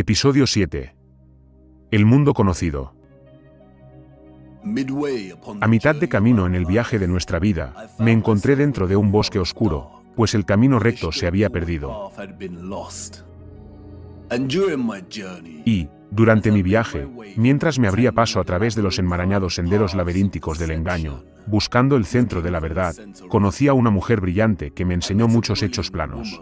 Episodio 7. El mundo conocido. A mitad de camino en el viaje de nuestra vida, me encontré dentro de un bosque oscuro, pues el camino recto se había perdido. Y, durante mi viaje, mientras me abría paso a través de los enmarañados senderos laberínticos del engaño, buscando el centro de la verdad, conocí a una mujer brillante que me enseñó muchos hechos planos.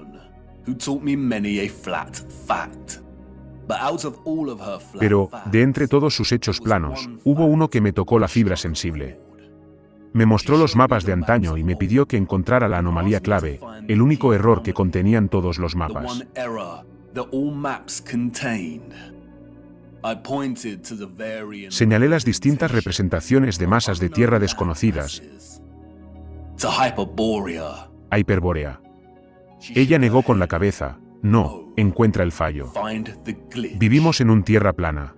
Pero, de entre todos sus hechos planos, hubo uno que me tocó la fibra sensible. Me mostró los mapas de antaño y me pidió que encontrara la anomalía clave, el único error que contenían todos los mapas. Señalé las distintas representaciones de masas de tierra desconocidas a Hiperbórea. Ella negó con la cabeza. No, encuentra el fallo. Vivimos en un tierra plana.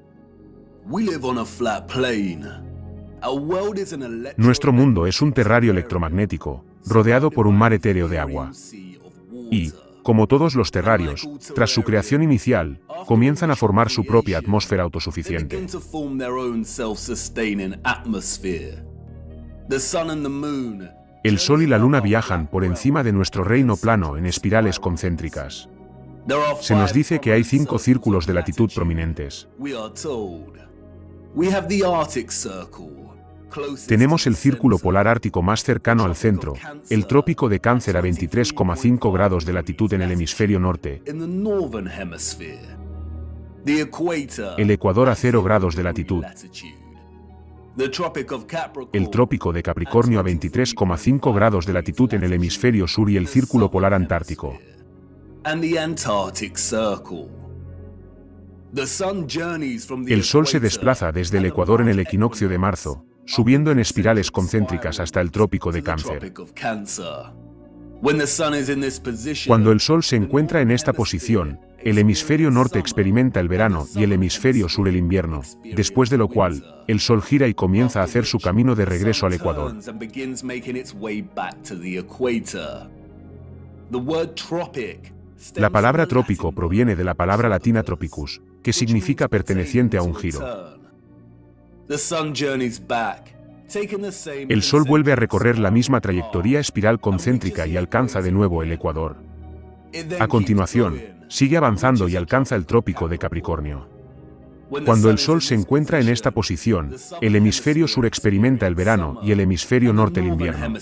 Nuestro mundo es un terrario electromagnético, rodeado por un mar etéreo de agua. Y, como todos los terrarios, tras su creación inicial, comienzan a formar su propia atmósfera autosuficiente. El Sol y la Luna viajan por encima de nuestro reino plano en espirales concéntricas. Se nos dice que hay 5 círculos de latitud prominentes. Tenemos el círculo polar ártico más cercano al centro, el trópico de Cáncer a 23,5 grados de latitud en el hemisferio norte, el Ecuador a 0 grados de latitud, el trópico de Capricornio a 23,5 grados de latitud en el hemisferio sur y el círculo polar antártico. El Sol se desplaza desde el Ecuador en el equinoccio de marzo, subiendo en espirales concéntricas hasta el trópico de Cáncer. Cuando el Sol se encuentra en esta posición, el hemisferio norte experimenta el verano y el hemisferio sur el invierno, después de lo cual, el Sol gira y comienza a hacer su camino de regreso al Ecuador. La palabra trópico proviene de la palabra latina tropicus, que significa perteneciente a un giro. El Sol vuelve a recorrer la misma trayectoria espiral concéntrica y alcanza de nuevo el Ecuador. A continuación, sigue avanzando y alcanza el trópico de Capricornio. Cuando el Sol se encuentra en esta posición, el hemisferio sur experimenta el verano y el hemisferio norte el invierno.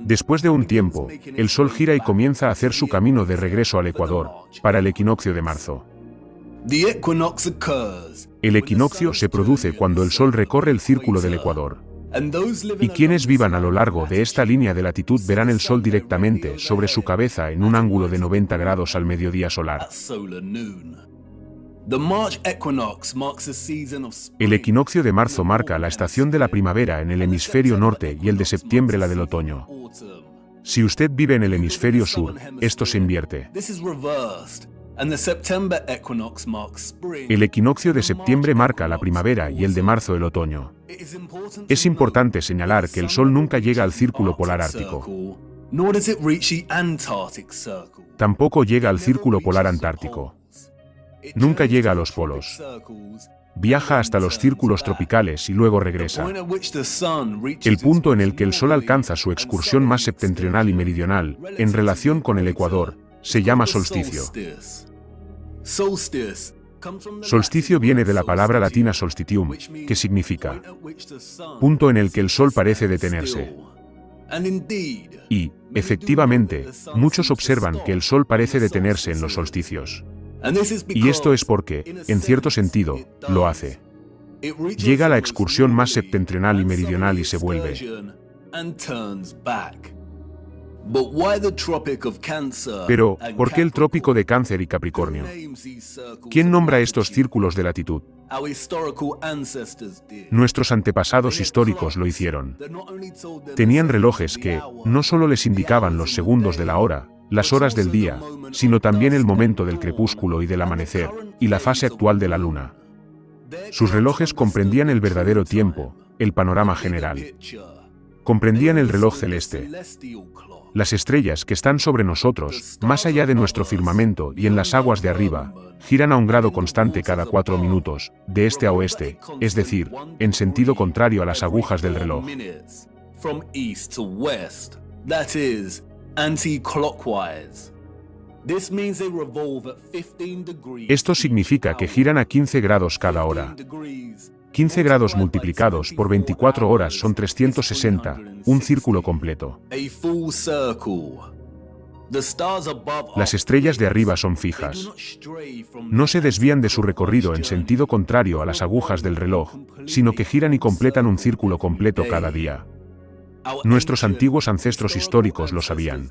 Después de un tiempo, el Sol gira y comienza a hacer su camino de regreso al Ecuador, para el equinoccio de marzo. El equinoccio se produce cuando el Sol recorre el círculo del Ecuador. Y quienes vivan a lo largo de esta línea de latitud verán el Sol directamente sobre su cabeza en un ángulo de 90 grados al mediodía solar. El equinoccio de marzo marca la estación de la primavera en el hemisferio norte y el de septiembre la del otoño. Si usted vive en el hemisferio sur, esto se invierte. El equinoccio de septiembre marca la primavera y el de marzo el otoño. Es importante señalar que el Sol nunca llega al círculo polar ártico. Tampoco llega al círculo polar antártico. Nunca llega a los polos. Viaja hasta los círculos tropicales y luego regresa. El punto en el que el Sol alcanza su excursión más septentrional y meridional, en relación con el Ecuador, se llama solsticio. Solsticio viene de la palabra latina solstitium, que significa punto en el que el Sol parece detenerse. Y, efectivamente, muchos observan que el Sol parece detenerse en los solsticios. Y esto es porque, en cierto sentido, lo hace. Llega a la excursión más septentrional y meridional y se vuelve. Pero, ¿por qué el trópico de Cáncer y Capricornio? ¿Quién nombra estos círculos de latitud? Nuestros antepasados históricos lo hicieron. Tenían relojes que, no solo les indicaban los segundos de la hora, las horas del día, sino también el momento del crepúsculo y del amanecer, y la fase actual de la luna. Sus relojes comprendían el verdadero tiempo, el panorama general. comprendían el reloj celeste. Las estrellas que están sobre nosotros, más allá de nuestro firmamento y en las aguas de arriba, giran a un grado constante cada 4 minutos, de este a oeste, es decir, en sentido contrario a las agujas del reloj. Esto significa que giran a 15 grados cada hora. 15 grados multiplicados por 24 horas son 360, un círculo completo. Las estrellas de arriba son fijas. No se desvían de su recorrido en sentido contrario a las agujas del reloj, sino que giran y completan un círculo completo cada día. Nuestros antiguos ancestros históricos lo sabían.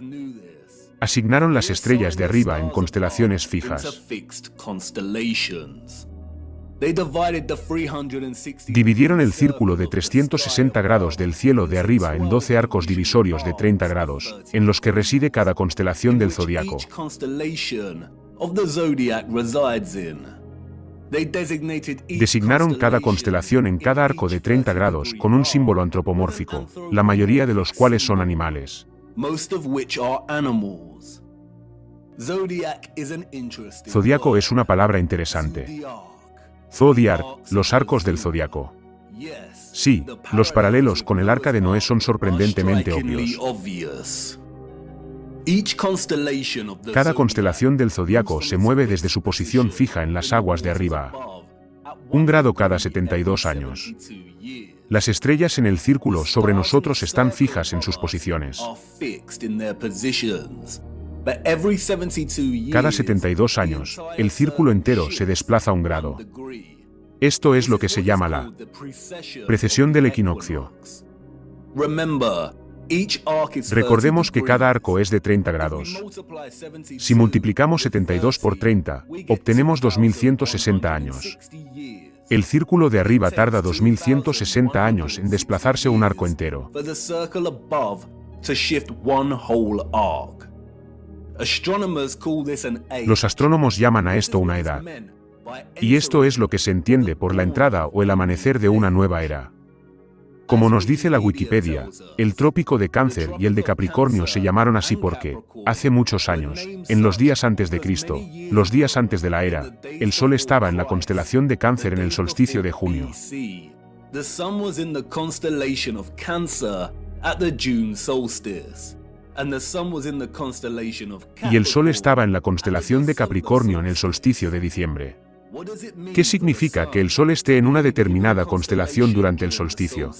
Asignaron las estrellas de arriba en constelaciones fijas. Dividieron el círculo de 360 grados del cielo de arriba en 12 arcos divisorios de 30 grados, en los que reside cada constelación del zodiaco. Designaron cada constelación en cada arco de 30 grados con un símbolo antropomórfico, la mayoría de los cuales son animales. Zodiaco es una palabra interesante. Zodiac, los arcos del zodiaco. Sí, los paralelos con el arca de Noé son sorprendentemente obvios. Cada constelación del zodiaco se mueve desde su posición fija en las aguas de arriba. Un grado cada 72 años. Las estrellas en el círculo sobre nosotros están fijas en sus posiciones. Cada 72 años, el círculo entero se desplaza un grado. Esto es lo que se llama la precesión del equinoccio. Recordemos que cada arco es de 30 grados. Si multiplicamos 72 por 30, obtenemos 2160 años. El círculo de arriba tarda 2160 años en desplazarse un arco entero. Los astrónomos llaman a esto una edad. Y esto es lo que se entiende por la entrada o el amanecer de una nueva era. Como nos dice la Wikipedia, el trópico de Cáncer y el de Capricornio se llamaron así porque, hace muchos años, en los días antes de Cristo, los días antes de la era, el Sol estaba en la constelación de Cáncer en el solsticio de junio. Y el Sol estaba en la constelación de Capricornio en el solsticio de diciembre. ¿Qué significa que el Sol esté en una determinada constelación durante el solsticio?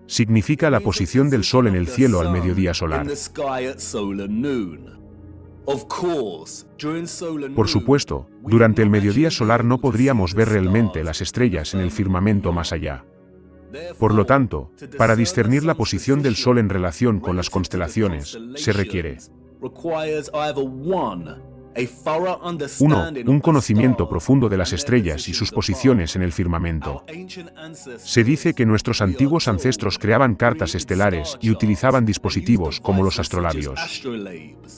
Significa la posición del Sol en el cielo al mediodía solar. Por supuesto, durante el mediodía solar no podríamos ver realmente las estrellas en el firmamento más allá. Por lo tanto, para discernir la posición del Sol en relación con las constelaciones, se requiere 1. Un conocimiento profundo de las estrellas y sus posiciones en el firmamento. Se dice que nuestros antiguos ancestros creaban cartas estelares y utilizaban dispositivos como los astrolabios.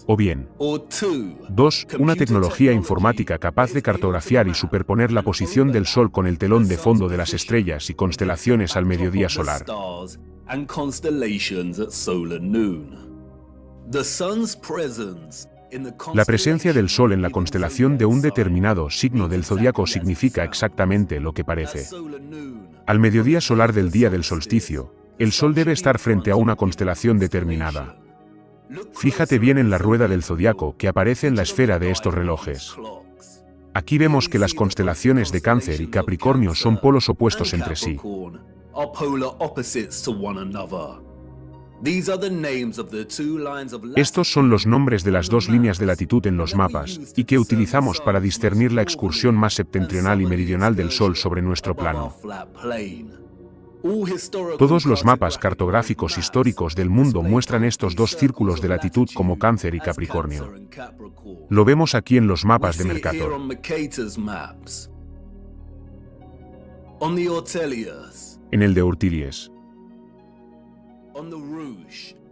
O bien, 2. Una tecnología informática capaz de cartografiar y superponer la posición del Sol con el telón de fondo de las estrellas y constelaciones al mediodía solar. La presencia del Sol en la constelación de un determinado signo del zodiaco significa exactamente lo que parece. Al mediodía solar del día del solsticio, el Sol debe estar frente a una constelación determinada. Fíjate bien en la rueda del zodiaco que aparece en la esfera de estos relojes. Aquí vemos que las constelaciones de Cáncer y Capricornio son polos opuestos entre sí. Estos son los nombres de las dos líneas de latitud en los mapas, y que utilizamos para discernir la excursión más septentrional y meridional del Sol sobre nuestro plano. Todos los mapas cartográficos históricos del mundo muestran estos dos círculos de latitud como Cáncer y Capricornio. Lo vemos aquí en los mapas de Mercator. En el de Urtilies.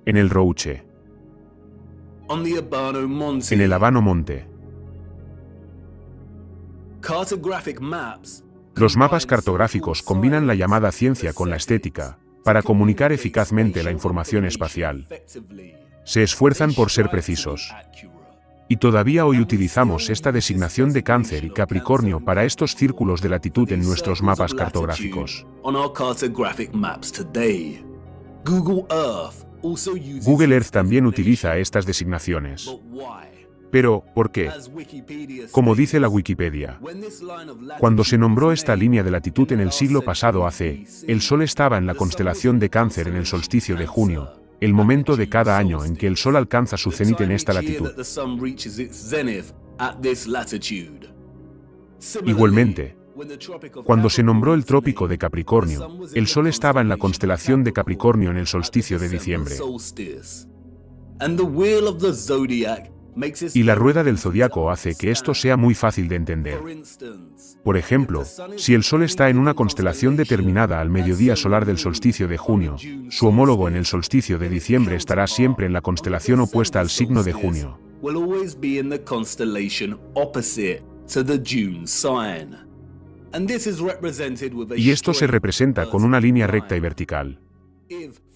En el Rouche. En el Habano Monte. Los mapas cartográficos combinan la llamada ciencia con la estética, para comunicar eficazmente la información espacial. Se esfuerzan por ser precisos. Y todavía hoy utilizamos esta designación de Cáncer y Capricornio para estos círculos de latitud en nuestros mapas cartográficos. Google Earth también utiliza estas designaciones. Pero, ¿por qué? Como dice la Wikipedia, cuando se nombró esta línea de latitud en el siglo pasado AC, el Sol estaba en la constelación de Cáncer en el solsticio de junio, el momento de cada año en que el Sol alcanza su cenit en esta latitud. Igualmente, cuando se nombró el trópico de Capricornio, el Sol estaba en la constelación de Capricornio en el solsticio de diciembre. Y la rueda del zodiaco hace que esto sea muy fácil de entender. Por ejemplo, si el Sol está en una constelación determinada al mediodía solar del solsticio de junio, su homólogo en el solsticio de diciembre estará siempre en la constelación opuesta al signo de junio. Y esto se representa con una línea recta y vertical.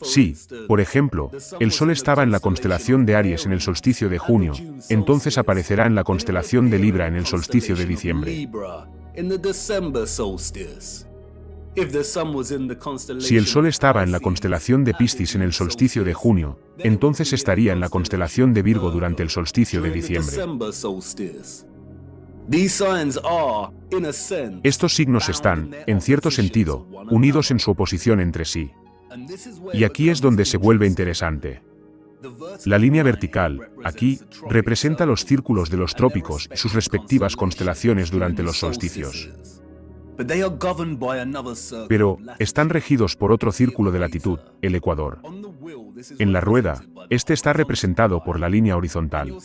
Si, por ejemplo, el Sol estaba en la constelación de Aries en el solsticio de junio, entonces aparecerá en la constelación de Libra en el solsticio de diciembre. Si el Sol estaba en la constelación de Piscis en el solsticio de junio, entonces estaría en la constelación de Virgo durante el solsticio de diciembre. Estos signos están, en cierto sentido, unidos en su oposición entre sí. Y aquí es donde se vuelve interesante. La línea vertical, aquí, representa los círculos de los trópicos y sus respectivas constelaciones durante los solsticios. Pero, están regidos por otro círculo de latitud, el ecuador. En la rueda, este está representado por la línea horizontal.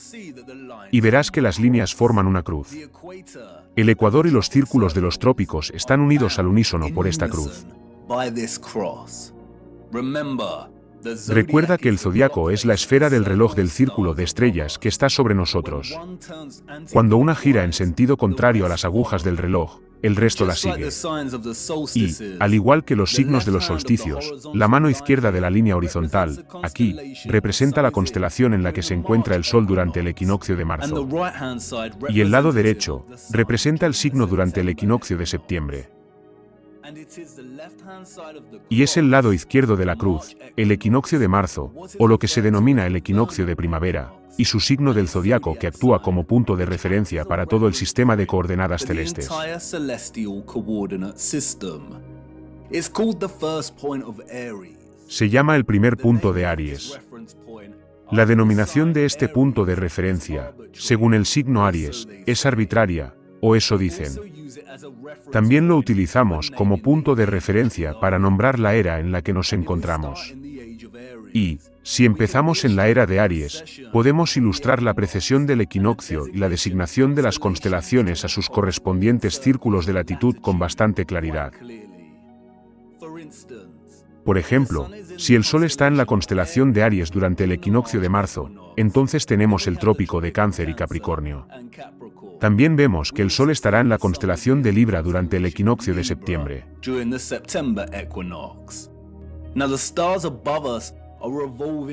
Y verás que las líneas forman una cruz. El ecuador y los círculos de los trópicos están unidos al unísono por esta cruz. Recuerda que el zodiaco es la esfera del reloj del círculo de estrellas que está sobre nosotros. Cuando una gira en sentido contrario a las agujas del reloj, el resto la sigue. Y, al igual que los signos de los solsticios, la mano izquierda de la línea horizontal, aquí, representa la constelación en la que se encuentra el Sol durante el equinoccio de marzo. Y el lado derecho, representa el signo durante el equinoccio de septiembre. Y es el lado izquierdo de la cruz, el equinoccio de marzo, o lo que se denomina el equinoccio de primavera, y su signo del zodiaco que actúa como punto de referencia para todo el sistema de coordenadas celestes. Se llama el primer punto de Aries. La denominación de este punto de referencia, según el signo Aries, es arbitraria, o eso dicen. También lo utilizamos como punto de referencia para nombrar la era en la que nos encontramos. Y, si empezamos en la era de Aries, podemos ilustrar la precesión del equinoccio y la designación de las constelaciones a sus correspondientes círculos de latitud con bastante claridad. Por ejemplo, si el Sol está en la constelación de Aries durante el equinoccio de marzo, entonces tenemos el trópico de Cáncer y Capricornio. También vemos que el Sol estará en la constelación de Libra durante el equinoccio de septiembre.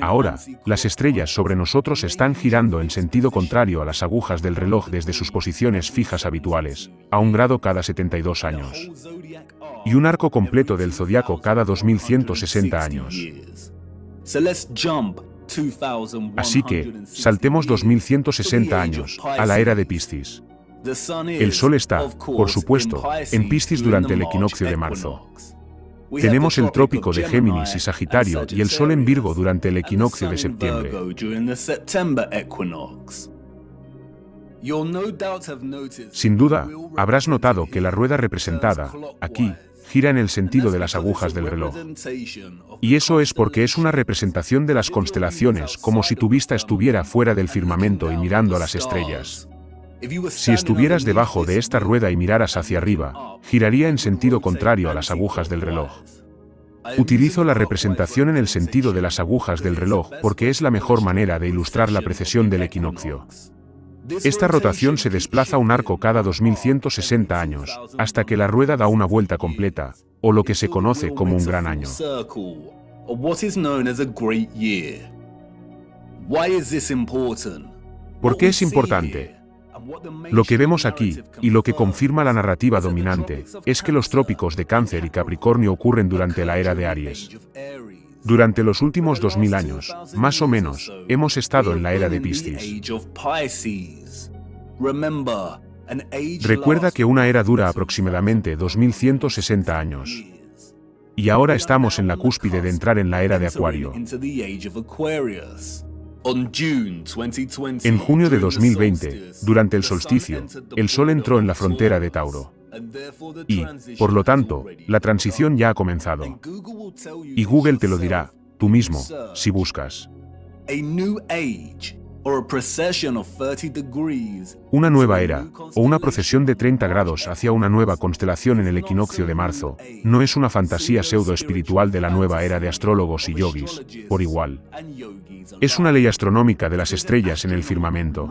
Ahora, las estrellas sobre nosotros están girando en sentido contrario a las agujas del reloj desde sus posiciones fijas habituales, a 1 grado cada 72 años. Y un arco completo del zodiaco cada 2160 años. Así que, saltemos 2160 años, a la era de Piscis. El Sol está, por supuesto, en Piscis durante el equinoccio de marzo. Tenemos el trópico de Géminis y Sagitario y el Sol en Virgo durante el equinoccio de septiembre. Sin duda, habrás notado que la rueda representada, aquí, gira en el sentido de las agujas del reloj. Y eso es porque es una representación de las constelaciones, como si tu vista estuviera fuera del firmamento y mirando a las estrellas. Si estuvieras debajo de esta rueda y miraras hacia arriba, giraría en sentido contrario a las agujas del reloj. Utilizo la representación en el sentido de las agujas del reloj porque es la mejor manera de ilustrar la precesión del equinoccio. Esta rotación se desplaza un arco cada 2160 años, hasta que la rueda da una vuelta completa, o lo que se conoce como un gran año. ¿Por qué es importante? Lo que vemos aquí, y lo que confirma la narrativa dominante, es que los trópicos de Cáncer y Capricornio ocurren durante la era de Aries. Durante los últimos 2000 años, más o menos, hemos estado en la era de Piscis. Recuerda que una era dura aproximadamente 2160 años. Y ahora estamos en la cúspide de entrar en la era de Acuario. En junio de 2020, durante el solsticio, el Sol entró en la frontera de Tauro. Y, por lo tanto, la transición ya ha comenzado. Y Google te lo dirá, tú mismo, si buscas. Una nueva era, o una procesión de 30 grados hacia una nueva constelación en el equinoccio de marzo, no es una fantasía pseudo-espiritual de la nueva era de astrólogos y yogis, por igual. Es una ley astronómica de las estrellas en el firmamento.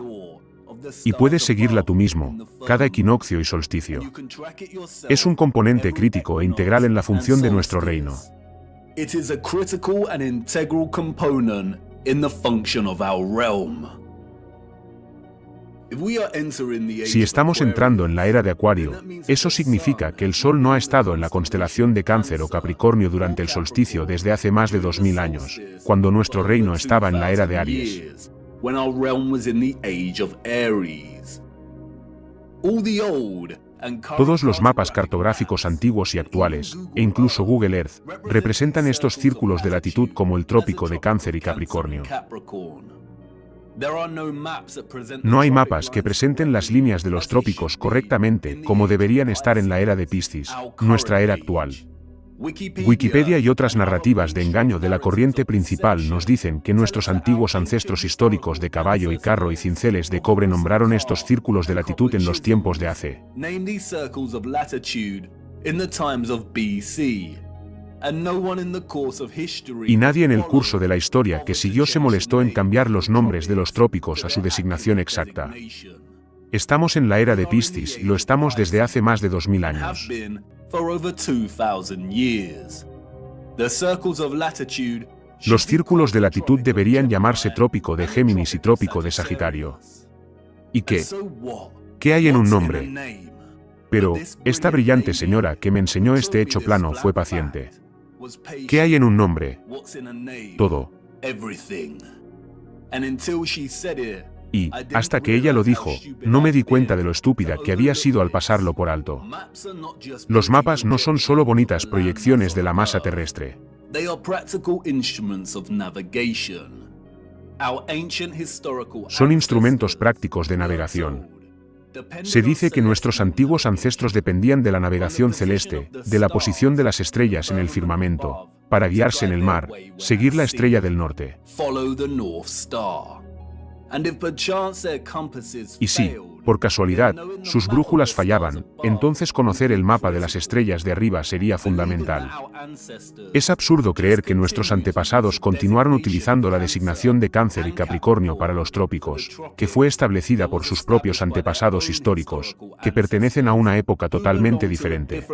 Y puedes seguirla tú mismo, cada equinoccio y solsticio. Es un componente crítico e integral en la función de nuestro reino. Si estamos entrando en la era de Acuario, eso significa que el Sol no ha estado en la constelación de Cáncer o Capricornio durante el solsticio desde hace más de 2000 años, cuando nuestro reino estaba en la era de Aries. Todos los mapas cartográficos antiguos y actuales, e incluso Google Earth, representan estos círculos de latitud como el trópico de Cáncer y Capricornio. No hay mapas que presenten las líneas de los trópicos correctamente como deberían estar en la era de Piscis, nuestra era actual. Wikipedia y otras narrativas de engaño de la corriente principal nos dicen que nuestros antiguos ancestros históricos de caballo y carro y cinceles de cobre nombraron estos círculos de latitud en los tiempos de hace. Y nadie en el curso de la historia que siguió se molestó en cambiar los nombres de los trópicos a su designación exacta. Estamos en la era de Piscis y lo estamos desde hace más de 2000 años. Los círculos de latitud deberían llamarse trópico de Géminis y trópico de Sagitario. ¿Y qué? ¿Qué hay en un nombre? Pero, esta brillante señora que me enseñó este hecho plano fue paciente. ¿Qué hay en un nombre? Todo. Y, hasta que ella lo dijo, no me di cuenta de lo estúpida que había sido al pasarlo por alto. Los mapas no son solo bonitas proyecciones de la masa terrestre. Son instrumentos prácticos de navegación. Se dice que nuestros antiguos ancestros dependían de la navegación celeste, de la posición de las estrellas en el firmamento, para guiarse en el mar, seguir la estrella del norte. Y si, por casualidad, sus brújulas fallaban, entonces conocer el mapa de las estrellas de arriba sería fundamental. Es absurdo creer que nuestros antepasados continuaron utilizando la designación de Cáncer y Capricornio para los trópicos, que fue establecida por sus propios antepasados históricos, que pertenecen a una época totalmente diferente.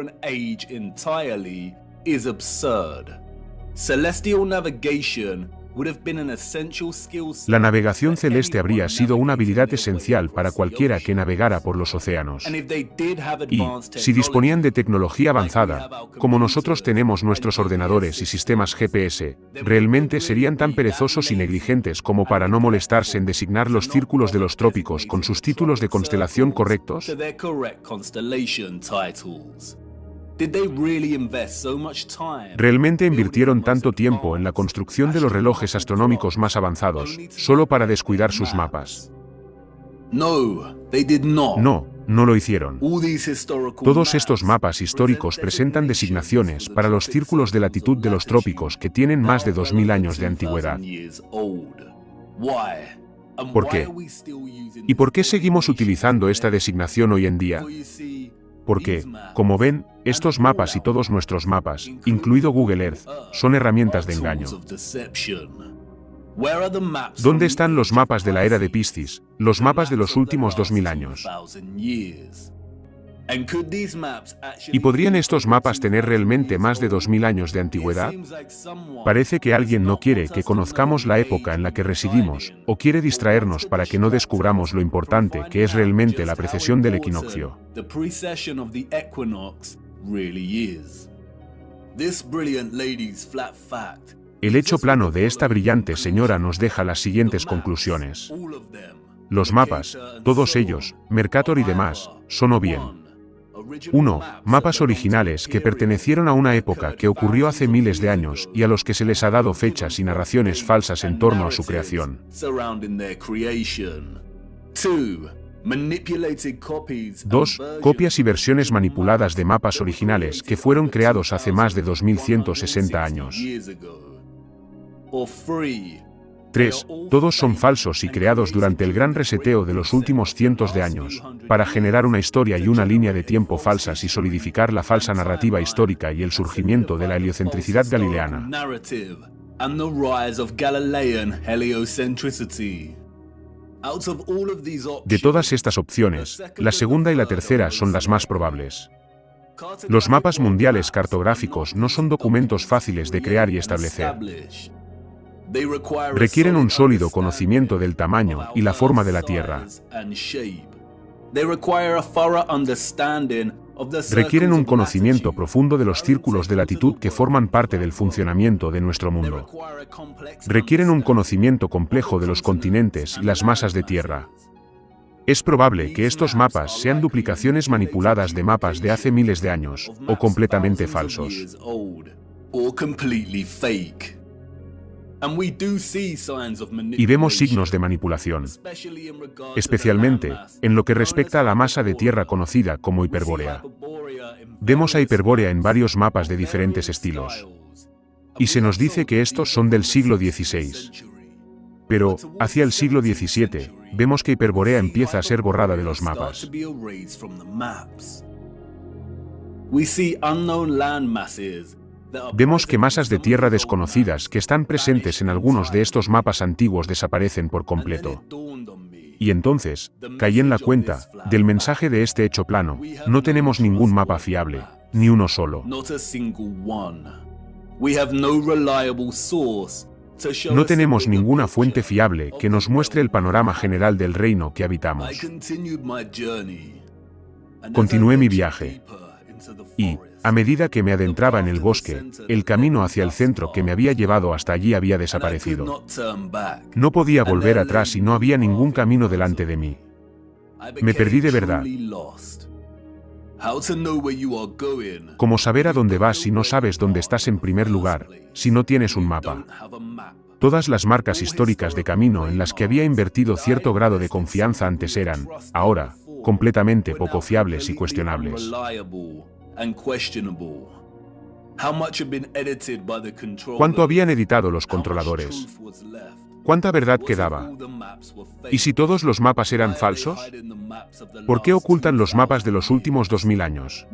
La navegación celeste habría sido una habilidad esencial para cualquiera que navegara por los océanos. Y, si disponían de tecnología avanzada, como nosotros tenemos nuestros ordenadores y sistemas GPS, realmente serían tan perezosos y negligentes como para no molestarse en designar los círculos de los trópicos con sus títulos de constelación correctos. ¿Realmente invirtieron tanto tiempo en la construcción de los relojes astronómicos más avanzados, solo para descuidar sus mapas? No, no lo hicieron. Todos estos mapas históricos presentan designaciones para los círculos de latitud de los trópicos que tienen más de 2000 años de antigüedad. ¿Por qué? ¿Y por qué seguimos utilizando esta designación hoy en día? Porque, como ven, estos mapas y todos nuestros mapas, incluido Google Earth, son herramientas de engaño. ¿Dónde están los mapas de la era de Piscis, los mapas de los últimos 2000 años? ¿Y podrían estos mapas tener realmente más de 2000 años de antigüedad? Parece que alguien no quiere que conozcamos la época en la que residimos, o quiere distraernos para que no descubramos lo importante que es realmente la precesión del equinoccio. El hecho plano de esta brillante señora nos deja las siguientes conclusiones. Los mapas, todos ellos, Mercator y demás, son o bien 1. Mapas originales que pertenecieron a una época que ocurrió hace miles de años y a los que se les ha dado fechas y narraciones falsas en torno a su creación. 2. Copias y versiones manipuladas de mapas originales que fueron creados hace más de 2160 años. 3. Todos son falsos y creados durante el gran reseteo de los últimos cientos de años, para generar una historia y una línea de tiempo falsas y solidificar la falsa narrativa histórica y el surgimiento de la heliocentricidad galileana. De todas estas opciones, la segunda y la tercera son las más probables. Los mapas mundiales cartográficos no son documentos fáciles de crear y establecer. Requieren un sólido conocimiento del tamaño y la forma de la Tierra. Requieren un conocimiento profundo de los círculos de latitud que forman parte del funcionamiento de nuestro mundo. Requieren un conocimiento complejo de los continentes y las masas de tierra. Es probable que estos mapas sean duplicaciones manipuladas de mapas de hace miles de años, o completamente falsos. Y vemos signos de manipulación, especialmente en lo que respecta a la masa de tierra conocida como Hiperbórea. Vemos a Hiperbórea en varios mapas de diferentes estilos. Y se nos dice que estos son del siglo XVI. Pero, hacia el siglo XVII, vemos que Hiperbórea empieza a ser borrada de los mapas. Vemos que masas de tierra desconocidas que están presentes en algunos de estos mapas antiguos desaparecen por completo. Y entonces, caí en la cuenta del mensaje de este hecho plano: no tenemos ningún mapa fiable, ni uno solo. No tenemos ninguna fuente fiable que nos muestre el panorama general del reino que habitamos. Continué mi viaje. Y, a medida que me adentraba en el bosque, el camino hacia el centro que me había llevado hasta allí había desaparecido. No podía volver atrás y no había ningún camino delante de mí. Me perdí de verdad. ¿Cómo saber a dónde vas si no sabes dónde estás en primer lugar, si no tienes un mapa? Todas las marcas históricas de camino en las que había invertido cierto grado de confianza antes eran, ahora, completamente poco fiables y cuestionables. ¿Cuánto habían editado los controladores? ¿Cuánta verdad quedaba? ¿Y si todos los mapas eran falsos? ¿Por qué ocultan los mapas de los últimos 2000 años?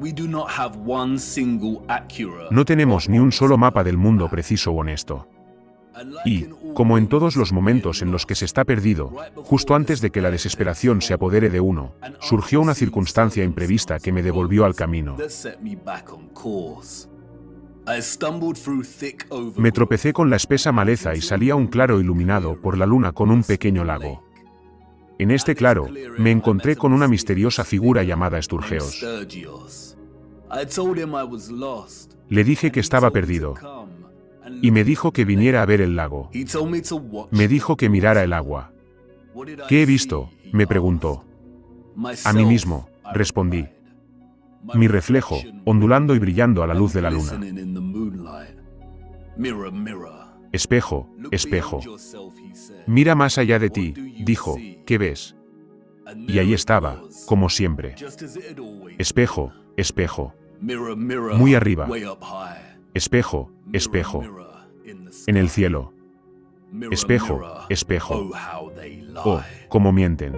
No tenemos ni un solo mapa del mundo preciso o honesto. Y, como en todos los momentos en los que se está perdido, justo antes de que la desesperación se apodere de uno, surgió una circunstancia imprevista que me devolvió al camino. Me tropecé con la espesa maleza y salí a un claro iluminado por la luna con un pequeño lago. En este claro, me encontré con una misteriosa figura llamada Esturgeos. Le dije que estaba perdido. Y me dijo que viniera a ver el lago. Me dijo que mirara el agua. ¿Qué he visto?, me preguntó. A mí mismo, respondí. Mi reflejo, ondulando y brillando a la luz de la luna. Espejo, espejo. Mira más allá de ti, dijo, ¿qué ves? Y ahí estaba, como siempre. Espejo, espejo. Muy arriba. Espejo, espejo. En el cielo. Espejo, espejo. Oh, cómo mienten.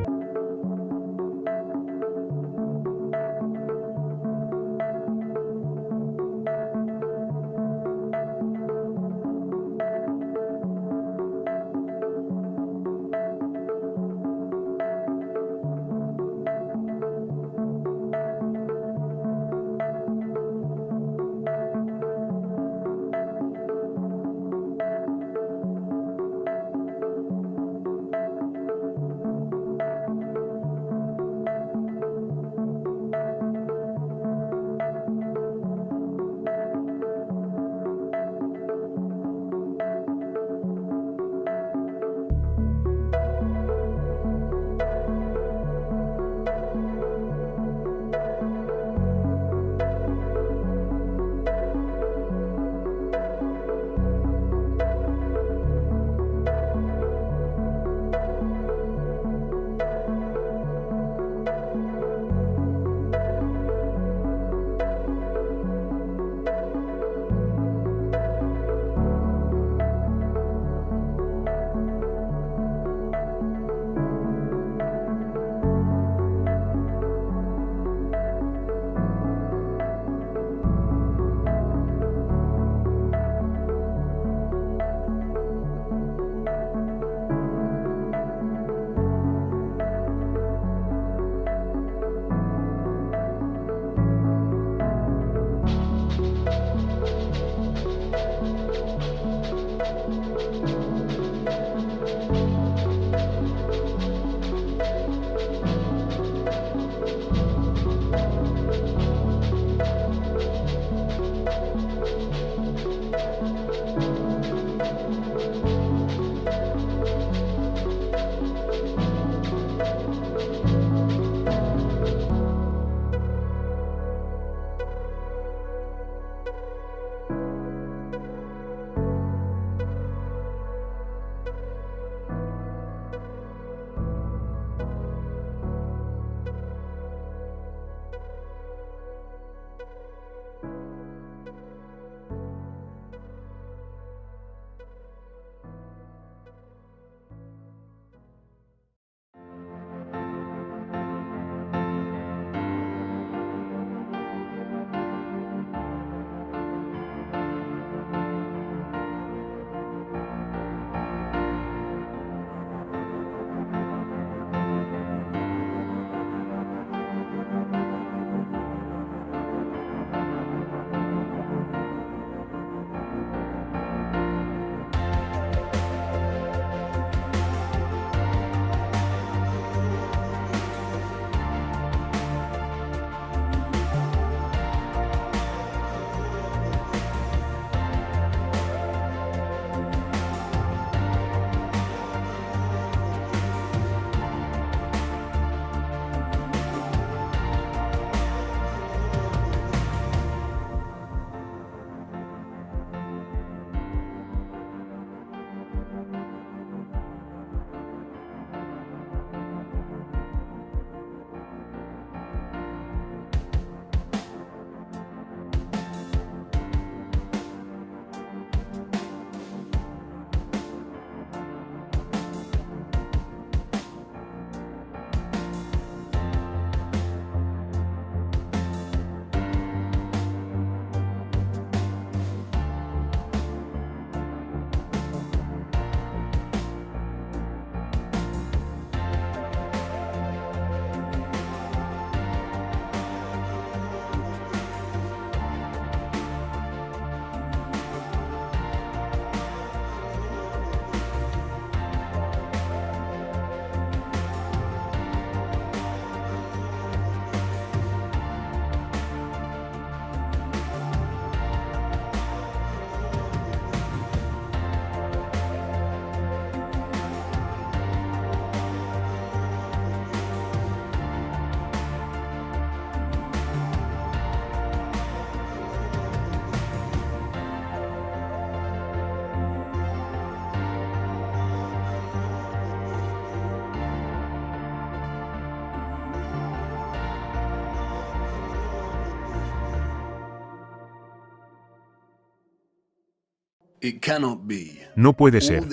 No puede ser.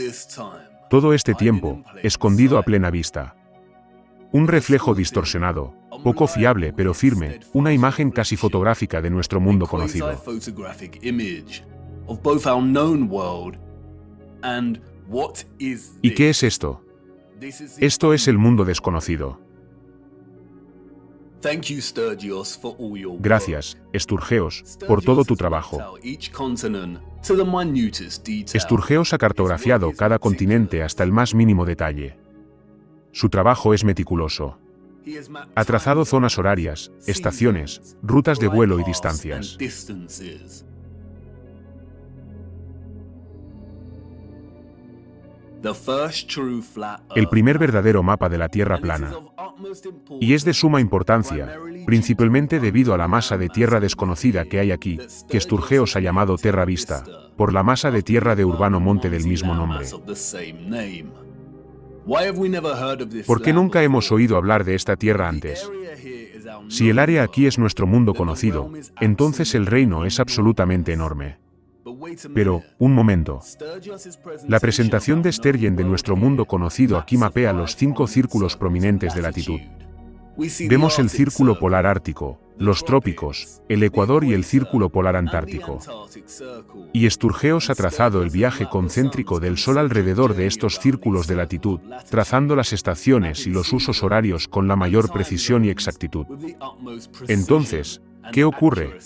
Todo este tiempo, escondido a plena vista. Un reflejo distorsionado, poco fiable pero firme, una imagen casi fotográfica de nuestro mundo conocido. ¿Y qué es esto? Esto es el mundo desconocido. Gracias, Sturgeos, por todo tu trabajo. Sturgeos ha cartografiado cada continente hasta el más mínimo detalle. Su trabajo es meticuloso. Ha trazado zonas horarias, estaciones, rutas de vuelo y distancias. El primer verdadero mapa de la Tierra plana. Y es de suma importancia, principalmente debido a la masa de tierra desconocida que hay aquí, que Sturgeos ha llamado Terra Vista, por la masa de tierra de Urbano Monte del mismo nombre. ¿Por qué nunca hemos oído hablar de esta tierra antes? Si el área aquí es nuestro mundo conocido, entonces el reino es absolutamente enorme. Pero, un momento. La presentación de Stergen de nuestro mundo conocido aquí mapea los 5 círculos prominentes de latitud. Vemos el círculo polar ártico, los trópicos, el ecuador y el círculo polar antártico. Y Sturgeos ha trazado el viaje concéntrico del Sol alrededor de estos círculos de latitud, trazando las estaciones y los usos horarios con la mayor precisión y exactitud. Entonces, ¿qué ocurre?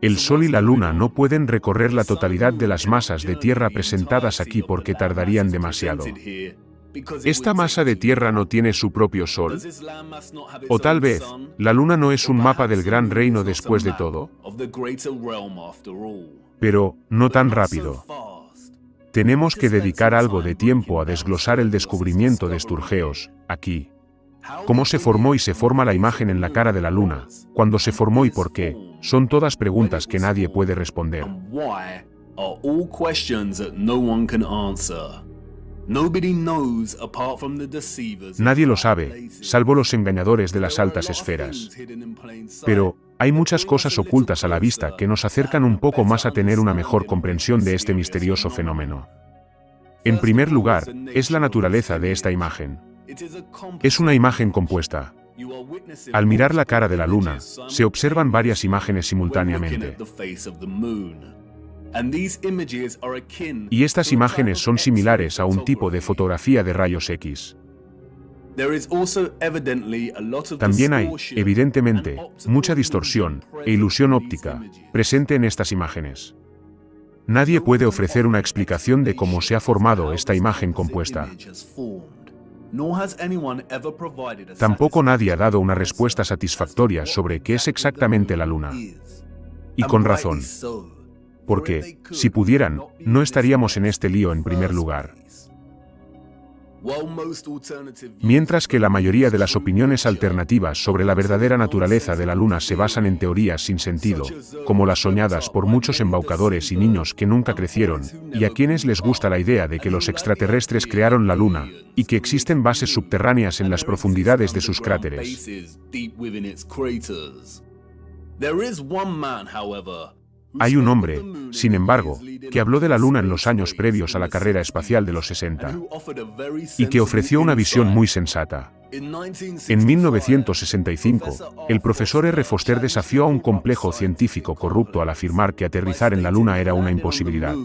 El Sol y la Luna no pueden recorrer la totalidad de las masas de tierra presentadas aquí porque tardarían demasiado. ¿Esta masa de tierra no tiene su propio Sol? O tal vez, la Luna no es un mapa del gran reino después de todo. Pero, no tan rápido. Tenemos que dedicar algo de tiempo a desglosar el descubrimiento de Sturgeos, aquí. ¿Cómo se formó y se forma la imagen en la cara de la luna? ¿Cuándo se formó y por qué? Son todas preguntas que nadie puede responder. Nadie lo sabe, salvo los engañadores de las altas esferas. Pero, hay muchas cosas ocultas a la vista que nos acercan un poco más a tener una mejor comprensión de este misterioso fenómeno. En primer lugar, es la naturaleza de esta imagen. Es una imagen compuesta. Al mirar la cara de la luna, se observan varias imágenes simultáneamente. Y estas imágenes son similares a un tipo de fotografía de rayos X. También hay, evidentemente, mucha distorsión e ilusión óptica presente en estas imágenes. Nadie puede ofrecer una explicación de cómo se ha formado esta imagen compuesta. Tampoco nadie ha dado una respuesta satisfactoria sobre qué es exactamente la luna. Y con razón. Porque, si pudieran, no estaríamos en este lío en primer lugar. Mientras que la mayoría de las opiniones alternativas sobre la verdadera naturaleza de la luna se basan en teorías sin sentido, como las soñadas por muchos embaucadores y niños que nunca crecieron, y a quienes les gusta la idea de que los extraterrestres crearon la luna, y que existen bases subterráneas en las profundidades de sus cráteres. Hay un hombre, sin embargo, que habló de la Luna en los años previos a la carrera espacial de los 60, y que ofreció una visión muy sensata. En 1965, el profesor R. Foster desafió a un complejo científico corrupto al afirmar que aterrizar en la Luna era una imposibilidad.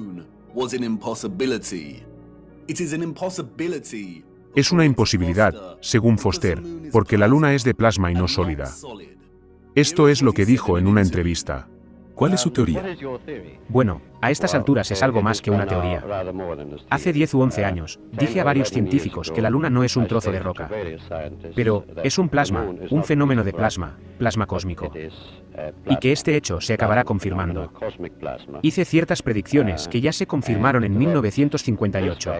Es una imposibilidad, según Foster, porque la Luna es de plasma y no sólida. Esto es lo que dijo en una entrevista. ¿Cuál es su teoría? Bueno, a estas alturas es algo más que una teoría. Hace 10 u 11 años, dije a varios científicos que la Luna no es un trozo de roca. Pero, es un plasma, un fenómeno de plasma, plasma cósmico. Y que este hecho se acabará confirmando. Hice ciertas predicciones que ya se confirmaron en 1958.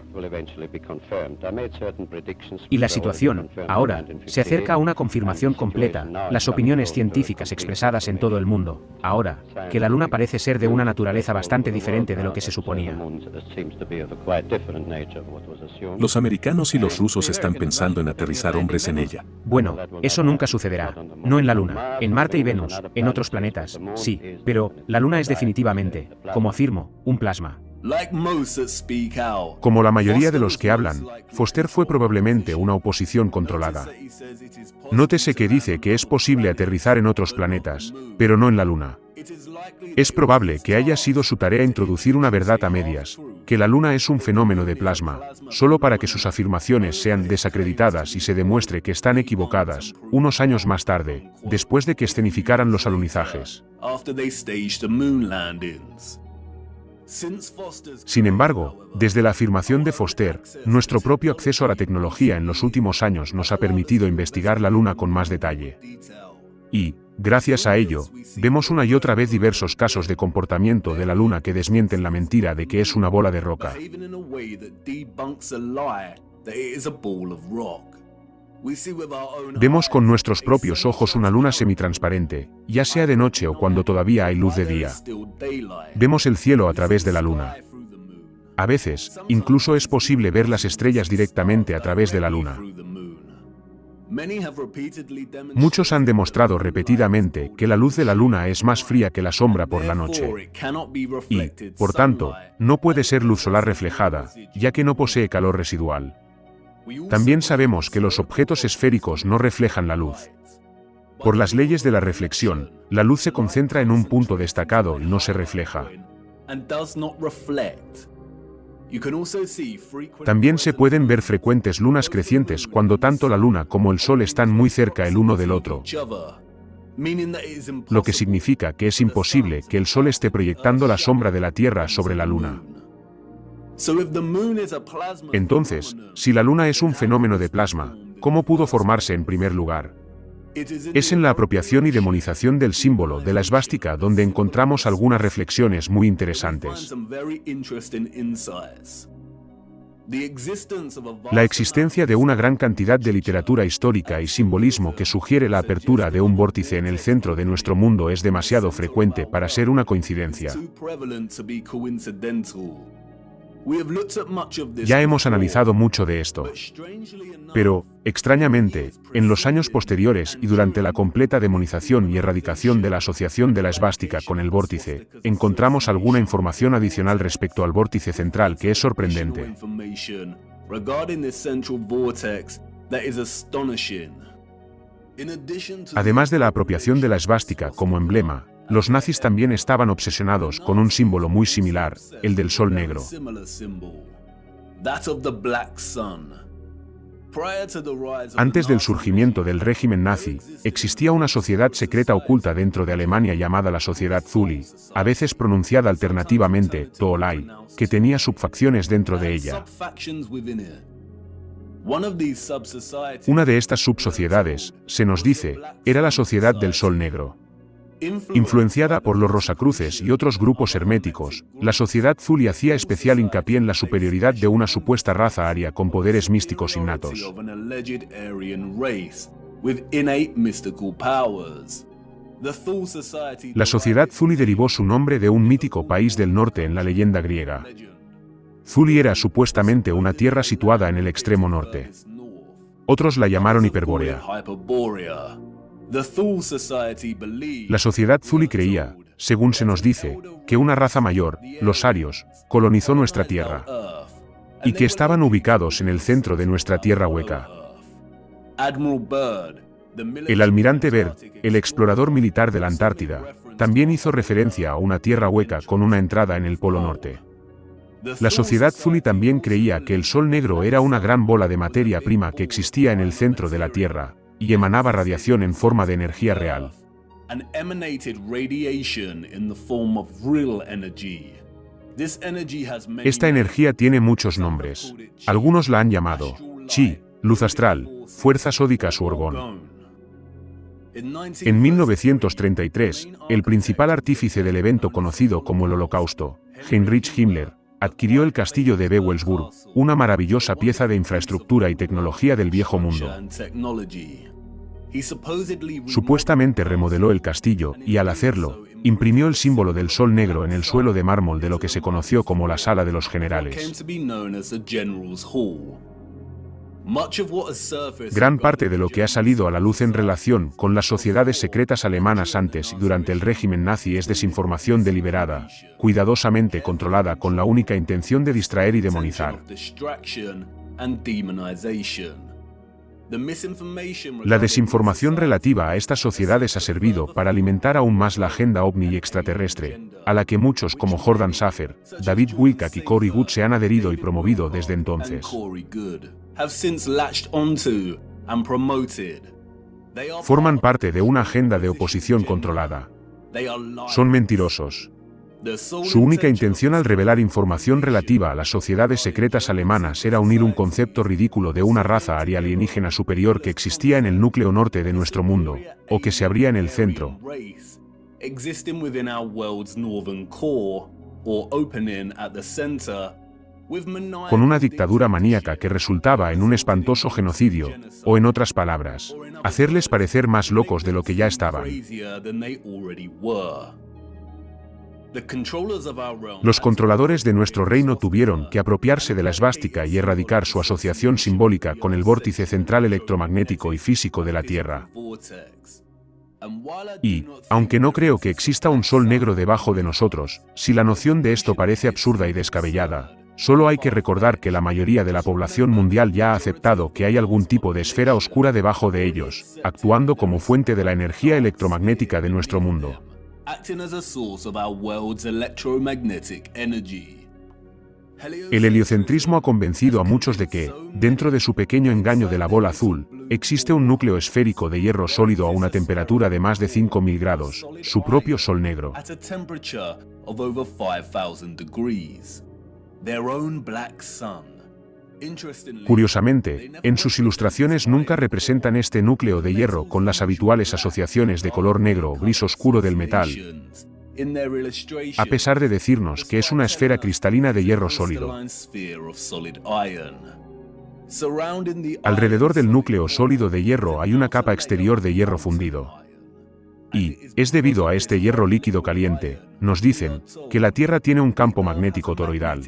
Y la situación, ahora, se acerca a una confirmación completa, las opiniones científicas expresadas en todo el mundo, ahora, que la Luna parece ser de una naturaleza bastante diferente de lo que se suponía. Los americanos y los rusos están pensando en aterrizar hombres en ella. Bueno, eso nunca sucederá. No en la Luna, en Marte y Venus, en otros planetas, sí, pero la Luna es definitivamente, como afirmo, un plasma. Como la mayoría de los que hablan, Foster fue probablemente una oposición controlada. Nótese que dice que es posible aterrizar en otros planetas, pero no en la Luna. Es probable que haya sido su tarea introducir una verdad a medias, que la Luna es un fenómeno de plasma, solo para que sus afirmaciones sean desacreditadas y se demuestre que están equivocadas, unos años más tarde, después de que escenificaran los alunizajes. Sin embargo, desde la afirmación de Foster, nuestro propio acceso a la tecnología en los últimos años nos ha permitido investigar la Luna con más detalle. Y, gracias a ello, vemos una y otra vez diversos casos de comportamiento de la Luna que desmienten la mentira de que es una bola de roca. Vemos con nuestros propios ojos una luna semitransparente, ya sea de noche o cuando todavía hay luz de día. Vemos el cielo a través de la luna. A veces, incluso es posible ver las estrellas directamente a través de la luna. Muchos han demostrado repetidamente que la luz de la luna es más fría que la sombra por la noche. Y, por tanto, no puede ser luz solar reflejada, ya que no posee calor residual. También sabemos que los objetos esféricos no reflejan la luz. Por las leyes de la reflexión, la luz se concentra en un punto destacado y no se refleja. También se pueden ver frecuentes lunas crecientes cuando tanto la Luna como el Sol están muy cerca el uno del otro. Lo que significa que es imposible que el Sol esté proyectando la sombra de la Tierra sobre la Luna. Entonces, si la Luna es un fenómeno de plasma, ¿cómo pudo formarse en primer lugar? Es en la apropiación y demonización del símbolo de la esvástica donde encontramos algunas reflexiones muy interesantes. La existencia de una gran cantidad de literatura histórica y simbolismo que sugiere la apertura de un vórtice en el centro de nuestro mundo es demasiado frecuente para ser una coincidencia. Ya hemos analizado mucho de esto. Pero, extrañamente, en los años posteriores y durante la completa demonización y erradicación de la asociación de la esvástica con el vórtice, encontramos alguna información adicional respecto al vórtice central que es sorprendente. Además de la apropiación de la esvástica como emblema, los nazis también estaban obsesionados con un símbolo muy similar, el del Sol Negro. Antes del surgimiento del régimen nazi, existía una sociedad secreta oculta dentro de Alemania llamada la Sociedad Thule, a veces pronunciada alternativamente Tholai, que tenía subfacciones dentro de ella. Una de estas subsociedades, se nos dice, era la Sociedad del Sol Negro. Influenciada por los Rosacruces y otros grupos herméticos, la Sociedad Thule hacía especial hincapié en la superioridad de una supuesta raza aria con poderes místicos innatos. La Sociedad Thule derivó su nombre de un mítico país del norte en la leyenda griega. Thule era supuestamente una tierra situada en el extremo norte. Otros la llamaron Hiperbórea. La Sociedad Thule creía, según se nos dice, que una raza mayor, los arios, colonizó nuestra tierra, y que estaban ubicados en el centro de nuestra tierra hueca. El almirante Byrd, el explorador militar de la Antártida, también hizo referencia a una tierra hueca con una entrada en el Polo Norte. La Sociedad Thule también creía que el Sol Negro era una gran bola de materia prima que existía en el centro de la Tierra, y emanaba radiación en forma de energía real. Esta energía tiene muchos nombres. Algunos la han llamado chi, luz astral, fuerza sódica u orgón. En 1933, el principal artífice del evento conocido como el Holocausto, Heinrich Himmler, adquirió el castillo de Wewelsburg, una maravillosa pieza de infraestructura y tecnología del Viejo Mundo. Supuestamente remodeló el castillo y, al hacerlo, imprimió el símbolo del Sol Negro en el suelo de mármol de lo que se conoció como la Sala de los Generales. Gran parte de lo que ha salido a la luz en relación con las sociedades secretas alemanas antes y durante el régimen nazi es desinformación deliberada, cuidadosamente controlada con la única intención de distraer y demonizar. La desinformación relativa a estas sociedades ha servido para alimentar aún más la agenda ovni y extraterrestre, a la que muchos como Jordan Schaffer, David Wilcock y Corey Goode se han adherido y promovido desde entonces. Forman parte de una agenda de oposición controlada. Son mentirosos. Su única intención al revelar información relativa a las sociedades secretas alemanas era unir un concepto ridículo de una raza aria alienígena superior que existía en el núcleo norte de nuestro mundo, o que se abría en el centro, con una dictadura maníaca que resultaba en un espantoso genocidio, o en otras palabras, hacerles parecer más locos de lo que ya estaban. Los controladores de nuestro reino tuvieron que apropiarse de la esvástica y erradicar su asociación simbólica con el vórtice central electromagnético y físico de la Tierra. Y, aunque no creo que exista un sol negro debajo de nosotros, si la noción de esto parece absurda y descabellada, solo hay que recordar que la mayoría de la población mundial ya ha aceptado que hay algún tipo de esfera oscura debajo de ellos, actuando como fuente de la energía electromagnética de nuestro mundo. El heliocentrismo ha convencido a muchos de que, dentro de su pequeño engaño de la bola azul, existe un núcleo esférico de hierro sólido a una temperatura de más de 5000 grados, su propio Sol Negro. Curiosamente, en sus ilustraciones nunca representan este núcleo de hierro con las habituales asociaciones de color negro o gris oscuro del metal, a pesar de decirnos que es una esfera cristalina de hierro sólido. Alrededor del núcleo sólido de hierro hay una capa exterior de hierro fundido. Y, es debido a este hierro líquido caliente, nos dicen, que la Tierra tiene un campo magnético toroidal.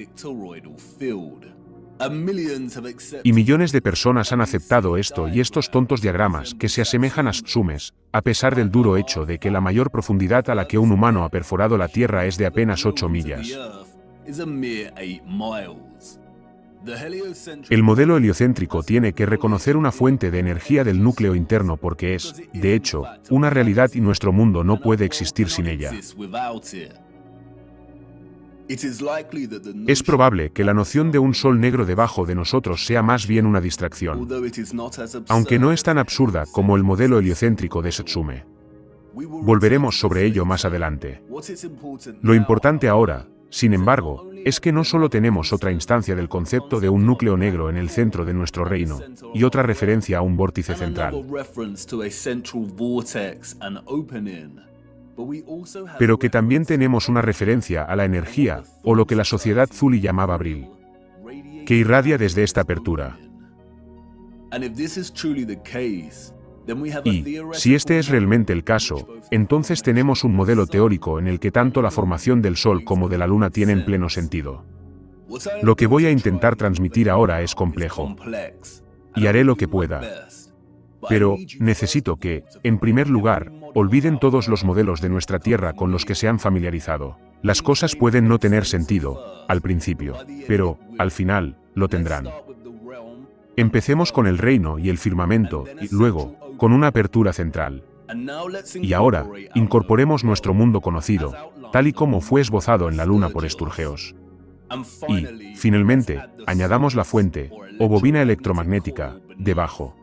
Y millones de personas han aceptado esto y estos tontos diagramas que se asemejan a sumes, a pesar del duro hecho de que la mayor profundidad a la que un humano ha perforado la Tierra es de apenas 8 millas. El modelo heliocéntrico tiene que reconocer una fuente de energía del núcleo interno porque es, de hecho, una realidad y nuestro mundo no puede existir sin ella. Es probable que la noción de un sol negro debajo de nosotros sea más bien una distracción, aunque no es tan absurda como el modelo heliocéntrico de Setsume. Volveremos sobre ello más adelante. Lo importante ahora, sin embargo, es que no solo tenemos otra instancia del concepto de un núcleo negro en el centro de nuestro reino, y otra referencia a un vórtice central, pero que también tenemos una referencia a la energía, o lo que la sociedad Zuli llamaba Bril, que irradia desde esta apertura. Y, si este es realmente el caso, entonces tenemos un modelo teórico en el que tanto la formación del Sol como de la Luna tienen pleno sentido. Lo que voy a intentar transmitir ahora es complejo, y haré lo que pueda. Pero, necesito que, en primer lugar, olviden todos los modelos de nuestra Tierra con los que se han familiarizado. Las cosas pueden no tener sentido, al principio, pero, al final, lo tendrán. Empecemos con el reino y el firmamento, y luego, con una apertura central. Y ahora, incorporemos nuestro mundo conocido, tal y como fue esbozado en la Luna por Sturgeos. Y, finalmente, añadamos la fuente, o bobina electromagnética, debajo.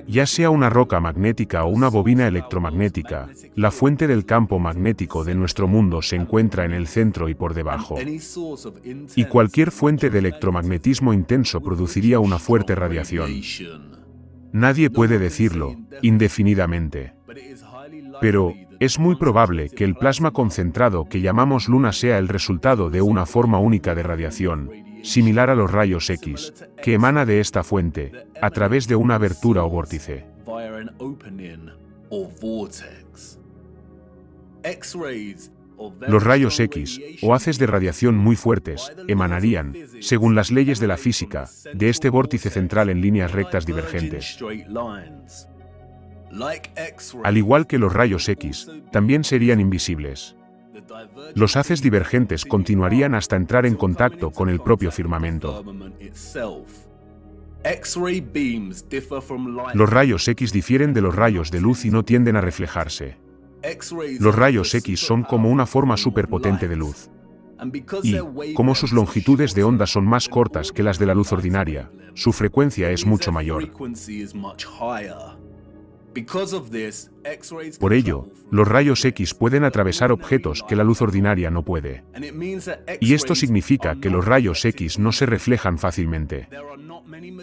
Ya sea una roca magnética o una bobina electromagnética, la fuente del campo magnético de nuestro mundo se encuentra en el centro y por debajo. Y cualquier fuente de electromagnetismo intenso produciría una fuerte radiación. Nadie puede decirlo, indefinidamente. Pero, es muy probable que el plasma concentrado que llamamos luna sea el resultado de una forma única de radiación, similar a los rayos X, que emana de esta fuente, a través de una abertura o vórtice. Los rayos X, o haces de radiación muy fuertes, emanarían, según las leyes de la física, de este vórtice central en líneas rectas divergentes. Al igual que los rayos X, también serían invisibles. Los haces divergentes continuarían hasta entrar en contacto con el propio firmamento. Los rayos X difieren de los rayos de luz y no tienden a reflejarse. Los rayos X son como una forma superpotente de luz. Y, como sus longitudes de onda son más cortas que las de la luz ordinaria, su frecuencia es mucho mayor. Por ello, los rayos X pueden atravesar objetos que la luz ordinaria no puede. Y esto significa que los rayos X no se reflejan fácilmente.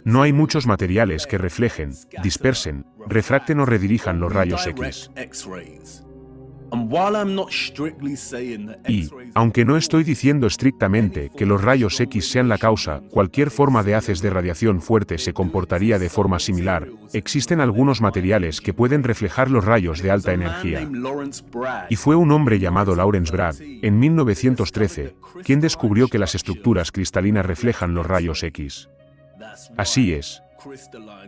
No hay muchos materiales que reflejen, dispersen, refracten o redirijan los rayos X. Y, aunque no estoy diciendo estrictamente que los rayos X sean la causa, cualquier forma de haces de radiación fuerte se comportaría de forma similar. Existen algunos materiales que pueden reflejar los rayos de alta energía. Y fue un hombre llamado Lawrence Bragg, en 1913, quien descubrió que las estructuras cristalinas reflejan los rayos X. Así es.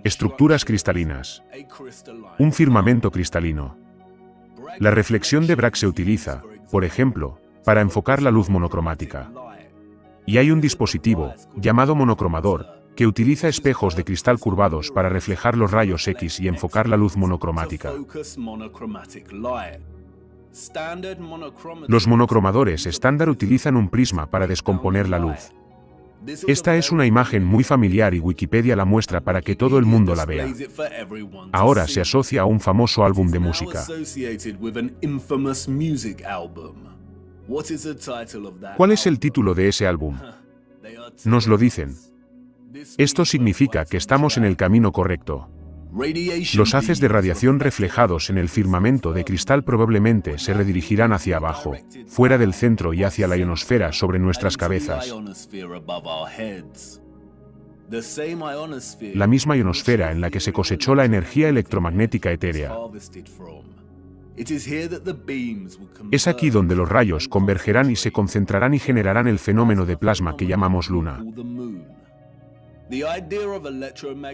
Estructuras cristalinas. Un firmamento cristalino. La reflexión de Bragg se utiliza, por ejemplo, para enfocar la luz monocromática. Y hay un dispositivo, llamado monocromador, que utiliza espejos de cristal curvados para reflejar los rayos X y enfocar la luz monocromática. Los monocromadores estándar utilizan un prisma para descomponer la luz. Esta es una imagen muy familiar y Wikipedia la muestra para que todo el mundo la vea. Ahora se asocia a un famoso álbum de música. ¿Cuál es el título de ese álbum? Nos lo dicen. Esto significa que estamos en el camino correcto. Los haces de radiación reflejados en el firmamento de cristal probablemente se redirigirán hacia abajo, fuera del centro y hacia la ionosfera sobre nuestras cabezas. La misma ionosfera en la que se cosechó la energía electromagnética etérea. Es aquí donde los rayos convergerán y se concentrarán y generarán el fenómeno de plasma que llamamos luna.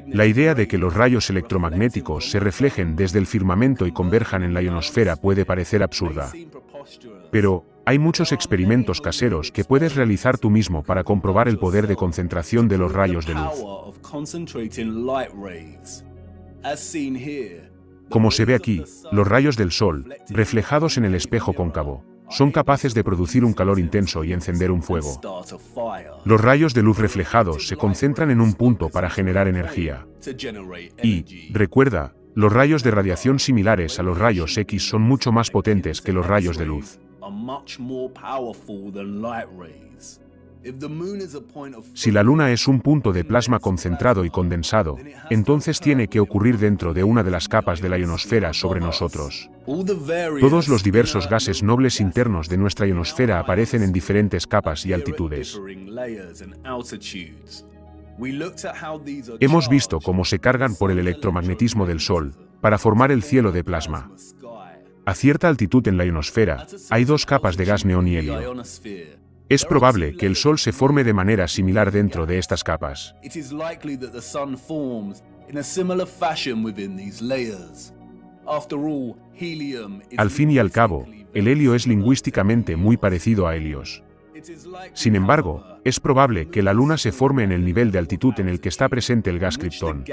La idea de que los rayos electromagnéticos se reflejen desde el firmamento y converjan en la ionosfera puede parecer absurda. Pero, hay muchos experimentos caseros que puedes realizar tú mismo para comprobar el poder de concentración de los rayos de luz. Como se ve aquí, los rayos del Sol, reflejados en el espejo cóncavo, son capaces de producir un calor intenso y encender un fuego. Los rayos de luz reflejados se concentran en un punto para generar energía. Y, recuerda, los rayos de radiación similares a los rayos X son mucho más potentes que los rayos de luz. Si la Luna es un punto de plasma concentrado y condensado, entonces tiene que ocurrir dentro de una de las capas de la ionosfera sobre nosotros. Todos los diversos gases nobles internos de nuestra ionosfera aparecen en diferentes capas y altitudes. Hemos visto cómo se cargan por el electromagnetismo del Sol, para formar el cielo de plasma. A cierta altitud en la ionosfera, hay dos capas de gas neón y helio. Es probable que el Sol se forme de manera similar dentro de estas capas. Al fin y al cabo, el helio es lingüísticamente muy parecido a Helios. Sin embargo, es probable que la Luna se forme en el nivel de altitud en el que está presente el gas kriptón.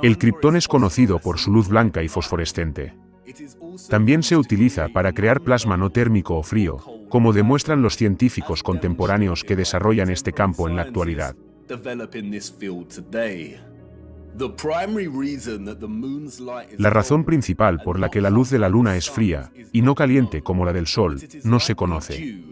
El kriptón es conocido por su luz blanca y fosforescente. También se utiliza para crear plasma no térmico o frío, como demuestran los científicos contemporáneos que desarrollan este campo en la actualidad. La razón principal por la que la luz de la Luna es fría, y no caliente como la del Sol, no se conoce.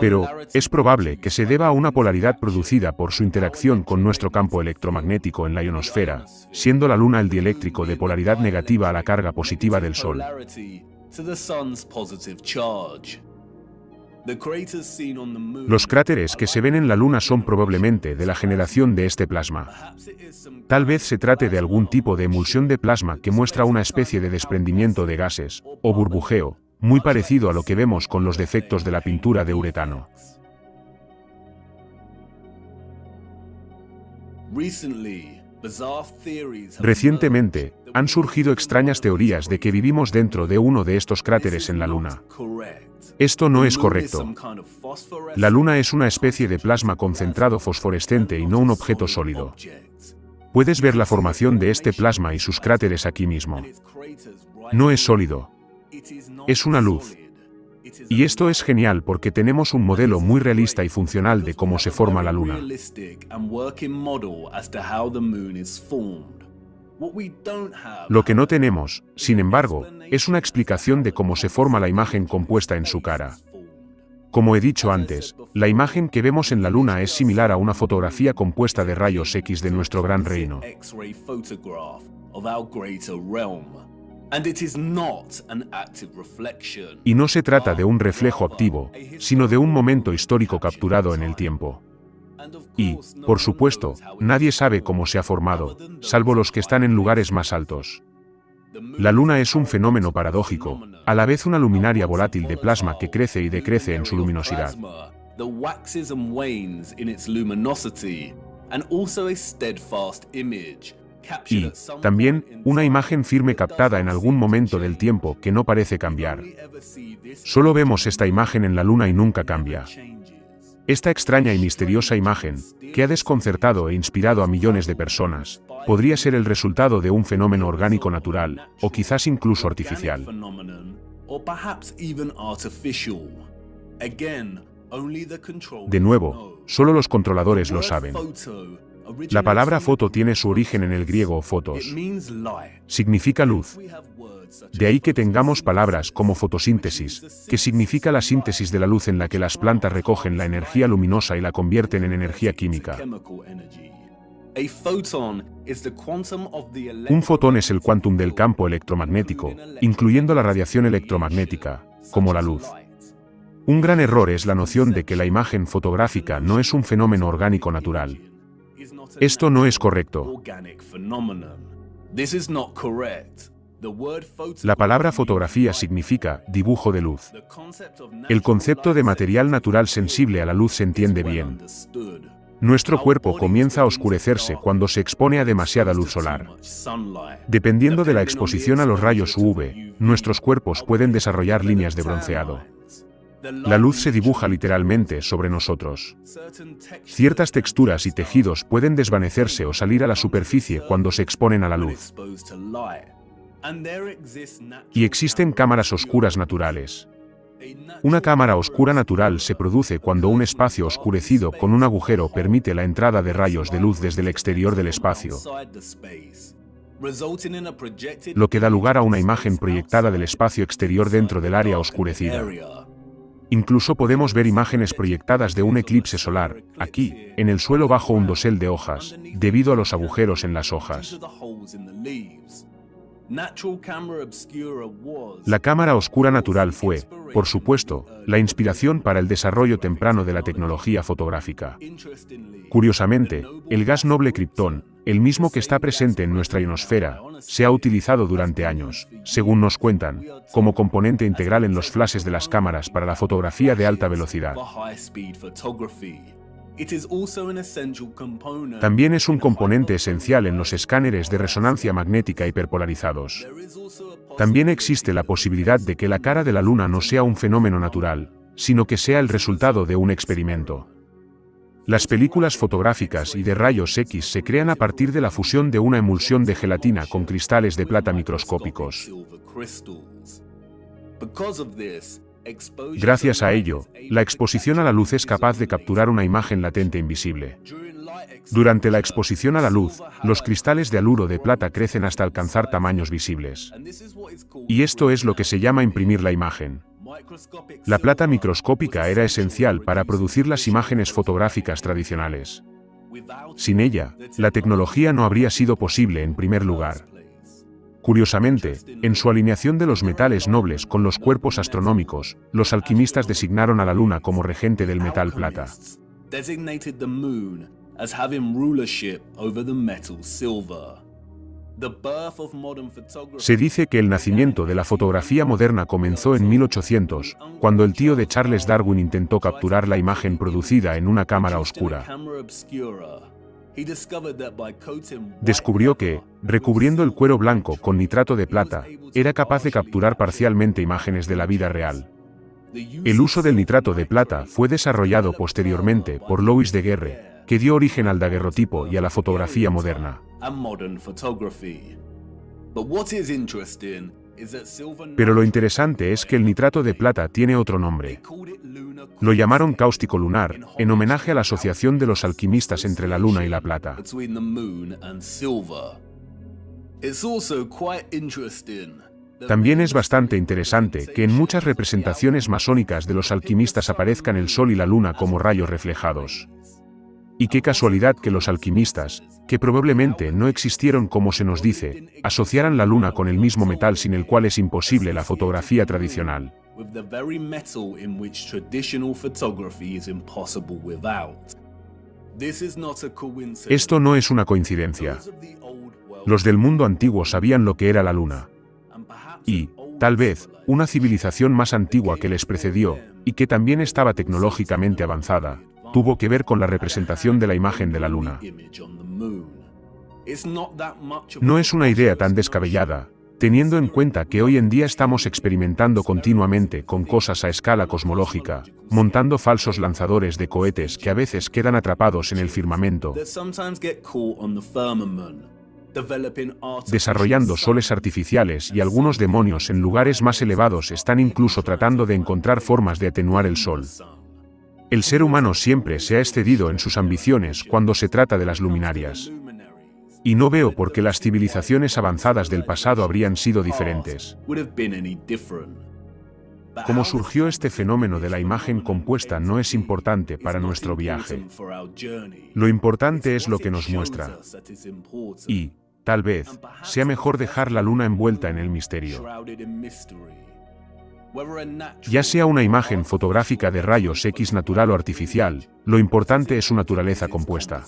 Pero, es probable que se deba a una polaridad producida por su interacción con nuestro campo electromagnético en la ionosfera, siendo la Luna el dieléctrico de polaridad negativa a la carga positiva del Sol. Los cráteres que se ven en la Luna son probablemente de la generación de este plasma. Tal vez se trate de algún tipo de emulsión de plasma que muestra una especie de desprendimiento de gases, o burbujeo, muy parecido a lo que vemos con los defectos de la pintura de uretano. Recientemente, han surgido extrañas teorías de que vivimos dentro de uno de estos cráteres en la Luna. Esto no es correcto. La Luna es una especie de plasma concentrado fosforescente y no un objeto sólido. Puedes ver la formación de este plasma y sus cráteres aquí mismo. No es sólido. Es una luz. Y esto es genial porque tenemos un modelo muy realista y funcional de cómo se forma la Luna. Lo que no tenemos, sin embargo, es una explicación de cómo se forma la imagen compuesta en su cara. Como he dicho antes, la imagen que vemos en la Luna es similar a una fotografía compuesta de rayos X de nuestro gran reino. Y no se trata de un reflejo activo, sino de un momento histórico capturado en el tiempo. Y, por supuesto, nadie sabe cómo se ha formado, salvo los que están en lugares más altos. La Luna es un fenómeno paradójico, a la vez una luminaria volátil de plasma que crece y decrece en su luminosidad. Y, también, una imagen firme captada en algún momento del tiempo que no parece cambiar. Solo vemos esta imagen en la Luna y nunca cambia. Esta extraña y misteriosa imagen, que ha desconcertado e inspirado a millones de personas, podría ser el resultado de un fenómeno orgánico natural, o quizás incluso artificial. De nuevo, solo los controladores lo saben. La palabra foto tiene su origen en el griego fotos. Significa luz. De ahí que tengamos palabras como fotosíntesis, que significa la síntesis de la luz en la que las plantas recogen la energía luminosa y la convierten en energía química. Un fotón es el quantum del campo electromagnético, incluyendo la radiación electromagnética, como la luz. Un gran error es la noción de que la imagen fotográfica no es un fenómeno orgánico natural. Esto no es correcto. La palabra fotografía significa dibujo de luz. El concepto de material natural sensible a la luz se entiende bien. Nuestro cuerpo comienza a oscurecerse cuando se expone a demasiada luz solar. Dependiendo de la exposición a los rayos UV, nuestros cuerpos pueden desarrollar líneas de bronceado. La luz se dibuja literalmente sobre nosotros. Ciertas texturas y tejidos pueden desvanecerse o salir a la superficie cuando se exponen a la luz. Y existen cámaras oscuras naturales. Una cámara oscura natural se produce cuando un espacio oscurecido con un agujero permite la entrada de rayos de luz desde el exterior del espacio, lo que da lugar a una imagen proyectada del espacio exterior dentro del área oscurecida. Incluso podemos ver imágenes proyectadas de un eclipse solar, aquí, en el suelo bajo un dosel de hojas, debido a los agujeros en las hojas. La cámara oscura natural fue, por supuesto, la inspiración para el desarrollo temprano de la tecnología fotográfica. Curiosamente, el gas noble kriptón, el mismo que está presente en nuestra ionosfera, se ha utilizado durante años, según nos cuentan, como componente integral en los flashes de las cámaras para la fotografía de alta velocidad. También es un componente esencial en los escáneres de resonancia magnética hiperpolarizados. También existe la posibilidad de que la cara de la Luna no sea un fenómeno natural, sino que sea el resultado de un experimento. Las películas fotográficas y de rayos X se crean a partir de la fusión de una emulsión de gelatina con cristales de plata microscópicos. Gracias a ello, la exposición a la luz es capaz de capturar una imagen latente invisible. Durante la exposición a la luz, los cristales de haluro de plata crecen hasta alcanzar tamaños visibles. Y esto es lo que se llama imprimir la imagen. La plata microscópica era esencial para producir las imágenes fotográficas tradicionales. Sin ella, la tecnología no habría sido posible en primer lugar. Curiosamente, en su alineación de los metales nobles con los cuerpos astronómicos, los alquimistas designaron a la Luna como regente del metal plata. Se dice que el nacimiento de la fotografía moderna comenzó en 1800, cuando el tío de Charles Darwin intentó capturar la imagen producida en una cámara oscura. Descubrió que, recubriendo el cuero blanco con nitrato de plata, era capaz de capturar parcialmente imágenes de la vida real. El uso del nitrato de plata fue desarrollado posteriormente por Louis Daguerre, que dio origen al daguerrotipo y a la fotografía moderna. Pero lo interesante es que el nitrato de plata tiene otro nombre. Lo llamaron cáustico lunar, en homenaje a la asociación de los alquimistas entre la luna y la plata. También es bastante interesante que en muchas representaciones masónicas de los alquimistas aparezcan el sol y la luna como rayos reflejados. Y qué casualidad que los alquimistas, que probablemente no existieron como se nos dice, asociaran la luna con el mismo metal sin el cual es imposible la fotografía tradicional. Esto no es una coincidencia. Los del mundo antiguo sabían lo que era la luna. Y, tal vez, una civilización más antigua que les precedió, y que también estaba tecnológicamente avanzada, tuvo que ver con la representación de la imagen de la luna. No es una idea tan descabellada, teniendo en cuenta que hoy en día estamos experimentando continuamente con cosas a escala cosmológica, montando falsos lanzadores de cohetes que a veces quedan atrapados en el firmamento, desarrollando soles artificiales y algunos demonios en lugares más elevados están incluso tratando de encontrar formas de atenuar el sol. El ser humano siempre se ha excedido en sus ambiciones cuando se trata de las luminarias. Y no veo por qué las civilizaciones avanzadas del pasado habrían sido diferentes. Cómo surgió este fenómeno de la imagen compuesta no es importante para nuestro viaje. Lo importante es lo que nos muestra. Y, tal vez, sea mejor dejar la luna envuelta en el misterio. Ya sea una imagen fotográfica de rayos X natural o artificial, lo importante es su naturaleza compuesta.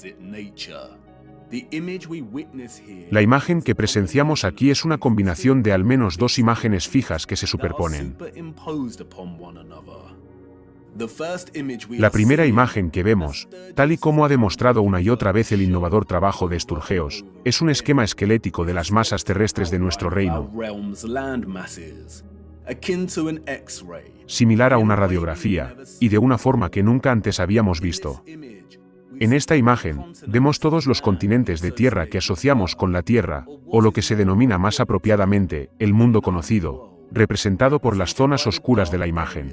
La imagen que presenciamos aquí es una combinación de al menos dos imágenes fijas que se superponen. La primera imagen que vemos, tal y como ha demostrado una y otra vez el innovador trabajo de Sturgeos, es un esquema esquelético de las masas terrestres de nuestro reino, similar a una radiografía, y de una forma que nunca antes habíamos visto. En esta imagen, vemos todos los continentes de tierra que asociamos con la Tierra, o lo que se denomina más apropiadamente, el mundo conocido, representado por las zonas oscuras de la imagen.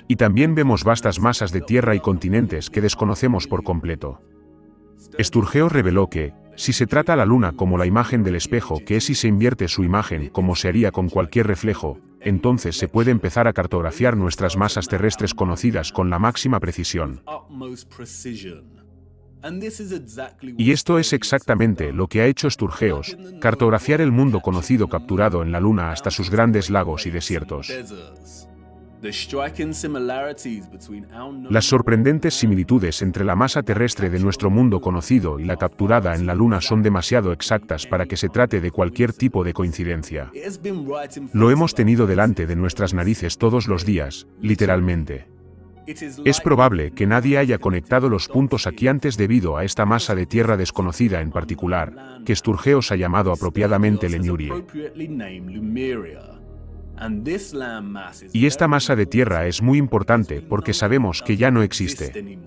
Y también vemos vastas masas de tierra y continentes que desconocemos por completo. Sturgeos reveló que, si se trata a la luna como la imagen del espejo que es y se invierte su imagen como se haría con cualquier reflejo, entonces se puede empezar a cartografiar nuestras masas terrestres conocidas con la máxima precisión. Y esto es exactamente lo que ha hecho Sturgeos, cartografiar el mundo conocido capturado en la luna hasta sus grandes lagos y desiertos. Las sorprendentes similitudes entre la masa terrestre de nuestro mundo conocido y la capturada en la luna son demasiado exactas para que se trate de cualquier tipo de coincidencia. Lo hemos tenido delante de nuestras narices todos los días, literalmente. Es probable que nadie haya conectado los puntos aquí antes debido a esta masa de tierra desconocida en particular, que Sturgeos ha llamado apropiadamente Lemurie. Y esta masa de tierra es muy importante porque sabemos que ya no existe.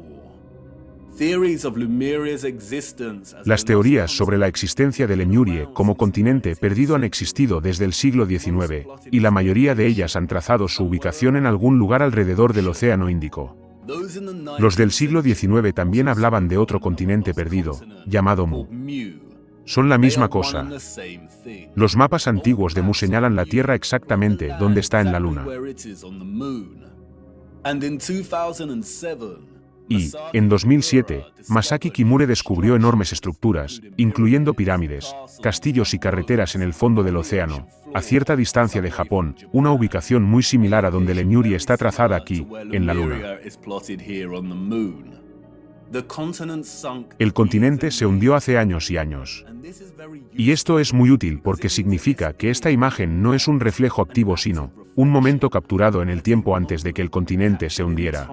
Las teorías sobre la existencia de Lemurie como continente perdido han existido desde el siglo XIX, y la mayoría de ellas han trazado su ubicación en algún lugar alrededor del Océano Índico. Los del siglo XIX también hablaban de otro continente perdido, llamado Mu. Son la misma cosa. Los mapas antiguos de Mu señalan la Tierra exactamente donde está en la Luna. Y, en 2007, Masaki Kimure descubrió enormes estructuras, incluyendo pirámides, castillos y carreteras en el fondo del océano, a cierta distancia de Japón, una ubicación muy similar a donde Lemurie está trazada aquí, en la Luna. El continente se hundió hace años y años. Y esto es muy útil porque significa que esta imagen no es un reflejo activo sino un momento capturado en el tiempo antes de que el continente se hundiera.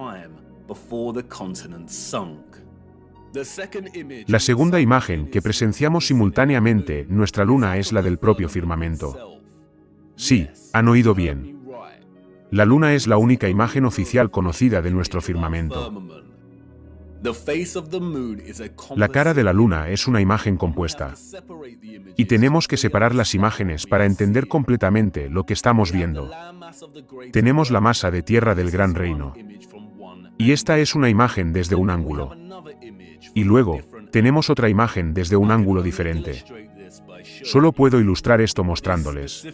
La segunda imagen que presenciamos simultáneamente en nuestra luna es la del propio firmamento. Sí, han oído bien. La luna es la única imagen oficial conocida de nuestro firmamento. La cara de la luna es una imagen compuesta. Y tenemos que separar las imágenes para entender completamente lo que estamos viendo. Tenemos la masa de tierra del Gran Reino. Y esta es una imagen desde un ángulo. Y luego, tenemos otra imagen desde un ángulo diferente. Solo puedo ilustrar esto mostrándoles.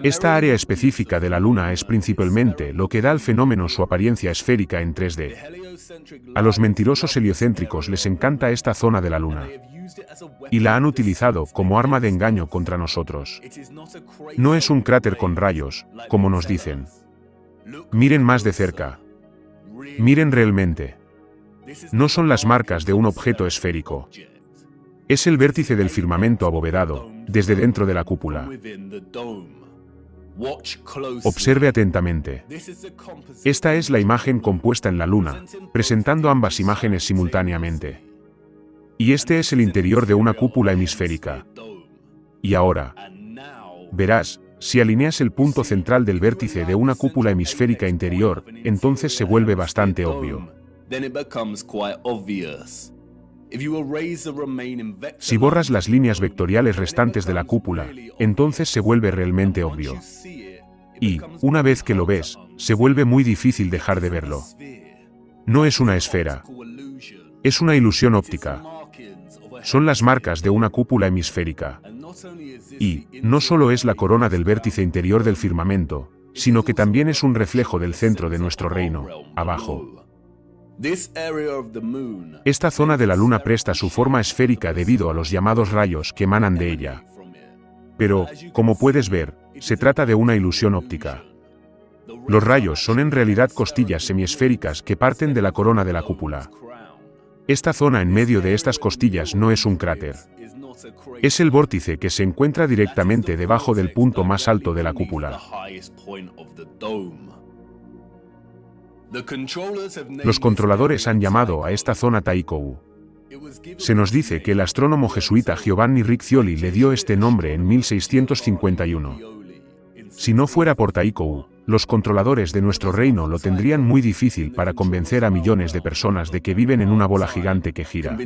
Esta área específica de la Luna es principalmente lo que da al fenómeno su apariencia esférica en 3D. A los mentirosos heliocéntricos les encanta esta zona de la Luna. Y la han utilizado como arma de engaño contra nosotros. No es un cráter con rayos, como nos dicen. Miren más de cerca. Miren realmente. No son las marcas de un objeto esférico. Es el vértice del firmamento abovedado, desde dentro de la cúpula. Observe atentamente. Esta es la imagen compuesta en la Luna, presentando ambas imágenes simultáneamente. Y este es el interior de una cúpula hemisférica. Y ahora, verás, si alineas el punto central del vértice de una cúpula hemisférica interior, entonces se vuelve bastante obvio. Si borras las líneas vectoriales restantes de la cúpula, entonces se vuelve realmente obvio. Y, una vez que lo ves, se vuelve muy difícil dejar de verlo. No es una esfera. Es una ilusión óptica. Son las marcas de una cúpula hemisférica. Y no solo es la corona del vértice interior del firmamento, sino que también es un reflejo del centro de nuestro reino, abajo. Esta zona de la luna presta su forma esférica debido a los llamados rayos que emanan de ella. Pero, como puedes ver, se trata de una ilusión óptica. Los rayos son en realidad costillas semiesféricas que parten de la corona de la cúpula. Esta zona en medio de estas costillas no es un cráter. Es el vórtice que se encuentra directamente debajo del punto más alto de la cúpula. Los controladores han llamado a esta zona Taikou. Se nos dice que el astrónomo jesuita Giovanni Riccioli le dio este nombre en 1651. Si no fuera por Taikou, los controladores de nuestro reino lo tendrían muy difícil para convencer a millones de personas de que viven en una bola gigante que gira.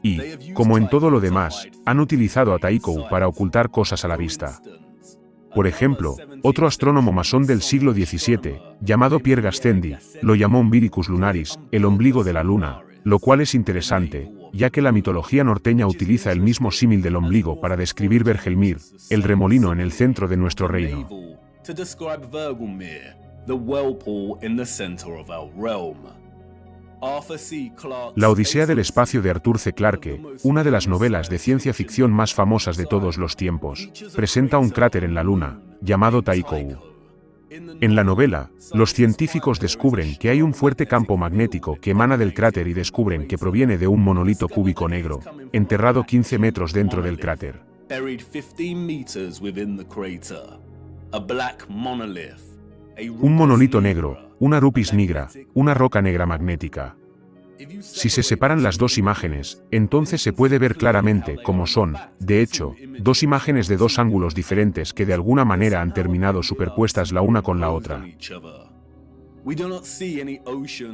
Y, como en todo lo demás, han utilizado a Taikou para ocultar cosas a la vista. Por ejemplo, otro astrónomo masón del siglo XVII, llamado Pierre Gassendi, lo llamó Umbilicus lunaris, el ombligo de la luna, lo cual es interesante, ya que la mitología norteña utiliza el mismo símil del ombligo para describir Vergelmir, el remolino en el centro de nuestro reino. La Odisea del espacio de Arthur C. Clarke, una de las novelas de ciencia ficción más famosas de todos los tiempos, presenta un cráter en la Luna, llamado Taikou. En la novela, los científicos descubren que hay un fuerte campo magnético que emana del cráter y descubren que proviene de un monolito cúbico negro, enterrado 15 metros dentro del cráter. Un monolito negro, una rupis nigra, una roca negra magnética. Si se separan las dos imágenes, entonces se puede ver claramente cómo son, de hecho, dos imágenes de dos ángulos diferentes que de alguna manera han terminado superpuestas la una con la otra.